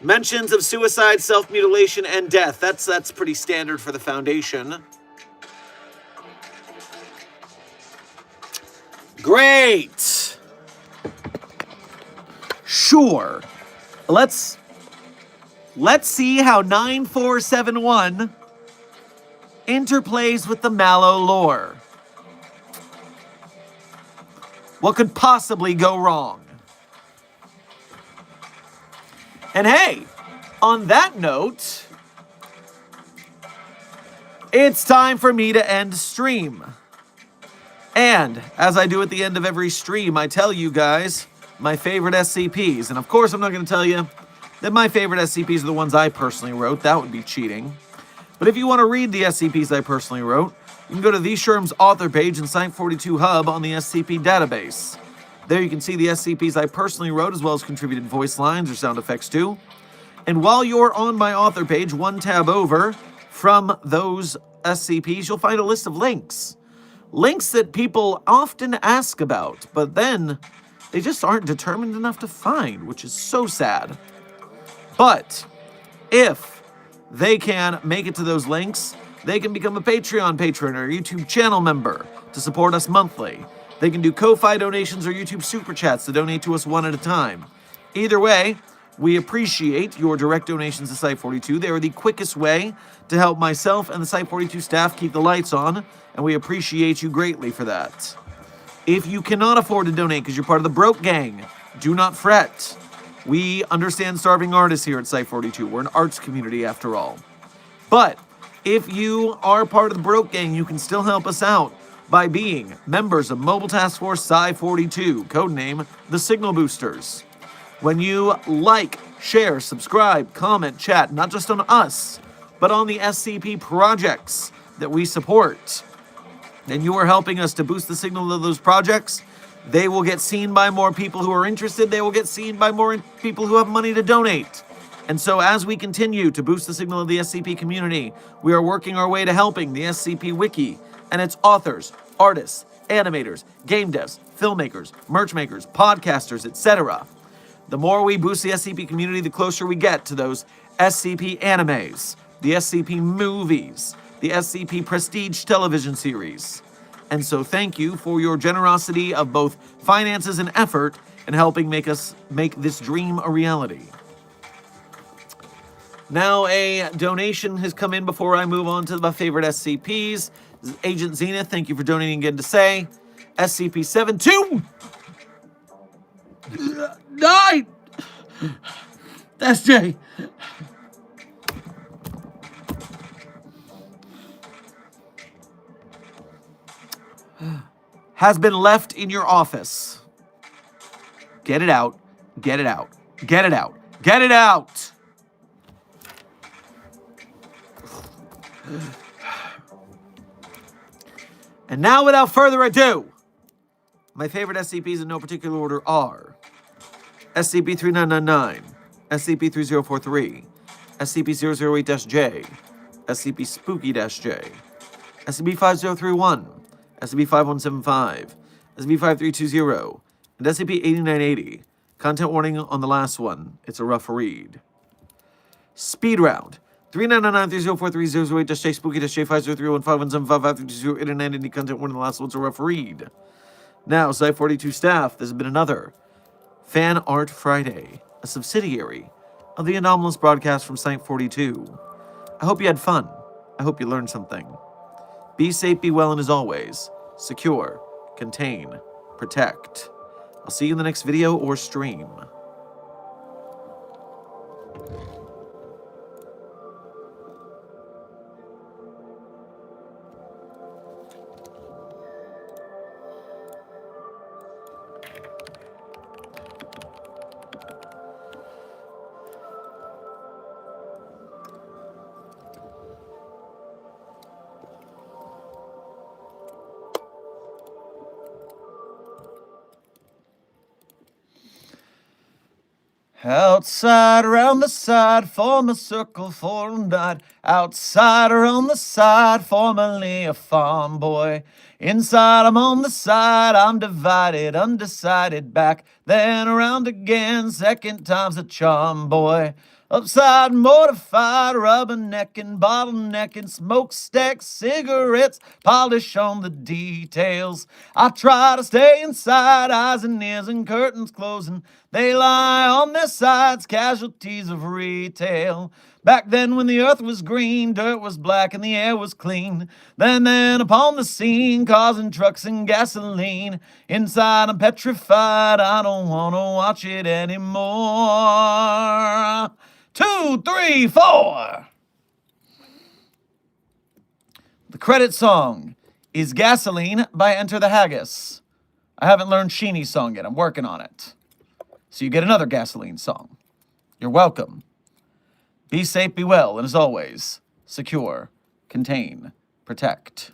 Mentions of suicide, self-mutilation, and death. That's pretty standard for the Foundation. Great! Sure. Let's see how 9471 interplays with the Mallow lore. What could possibly go wrong? And hey, on that note, it's time for me to end stream. And as I do at the end of every stream, I tell you guys my favorite SCPs. And of course, I'm not going to tell you that my favorite SCPs are the ones I personally wrote. That would be cheating. But if you want to read the SCPs I personally wrote, you can go to The Sherm's author page in Site 42 Hub on the SCP database. There you can see the SCPs I personally wrote, as well as contributed voice lines or sound effects too. And while you're on my author page, one tab over from those SCPs, you'll find a list of links. Links that people often ask about, but then they just aren't determined enough to find, which is so sad. But if they can make it to those links, they can become a Patreon patron or a YouTube channel member to support us monthly. They can do Ko-Fi donations or YouTube super chats to donate to us one at a time. Either way, we appreciate your direct donations to Site 42. They are the quickest way to help myself and the Site 42 staff keep the lights on, and we appreciate you greatly for that. If you cannot afford to donate because you're part of the broke gang, do not fret. We understand starving artists here at Site 42. We're an arts community after all. But if you are part of the broke gang, you can still help us out by being members of Mobile Task Force Sci 42, codename the Signal Boosters. When you like, share, subscribe, comment, chat, not just on us, but on the SCP projects that we support, then you are helping us to boost the signal of those projects. They will get seen by more people who are interested. They will get seen by more people who have money to donate. And so as we continue to boost the signal of the SCP community, we are working our way to helping the SCP Wiki and its authors, artists, animators, game devs, filmmakers, merch makers, podcasters, etc. The more we boost the SCP community, the closer we get to those SCP animes, the SCP movies, the SCP Prestige television series. And so thank you for your generosity of both finances and effort in helping make this dream a reality. Now a donation has come in before I move on to my favorite SCPs. This is Agent Zenith, thank you for donating again to say. SCP-72! 9! That's Jay. Has been left in your office. Get it out. Get it out. Get it out. Get it out! And now, without further ado, my favorite SCPs in no particular order are SCP-3999, SCP-3043, SCP-008-J, SCP-Spooky-J, SCP-5031, SCP-5175, SCP-5320, and SCP-8980. Content warning on the last one. It's a rough read. Speed round. 3999-3043-008-J, Spooky-J, 5031-5175-5320, content warning on the last one's a rough read. Now, Site 42 staff, this has been another Fanart Friday, a subsidiary of the anomalous broadcast from Site 42. I hope you had fun. I hope you learned something. Be safe, be well, and as always, secure, contain, protect. I'll see you in the next video or stream. Outside around the side, form a circle, form dot. Outside around the side, formerly a farm boy. Inside I'm on the side, I'm divided, undecided. Back then around again, second time's a charm boy. Upside mortified, rubbernecking, bottlenecking, smokestack cigarettes, polish on the details. I try to stay inside, eyes and ears and curtains closing. They lie on their sides, casualties of retail. Back then when the earth was green, dirt was black and the air was clean. Then upon the scene, cars and trucks and gasoline. Inside I'm petrified, I don't want to watch it anymore. 2, 3, 4. The credit song is Gasoline by Enter the Haggis. I haven't learned Sheenie's song yet. I'm working on it. So you get another Gasoline song. You're welcome. Be safe, be well, and as always, secure, contain, protect.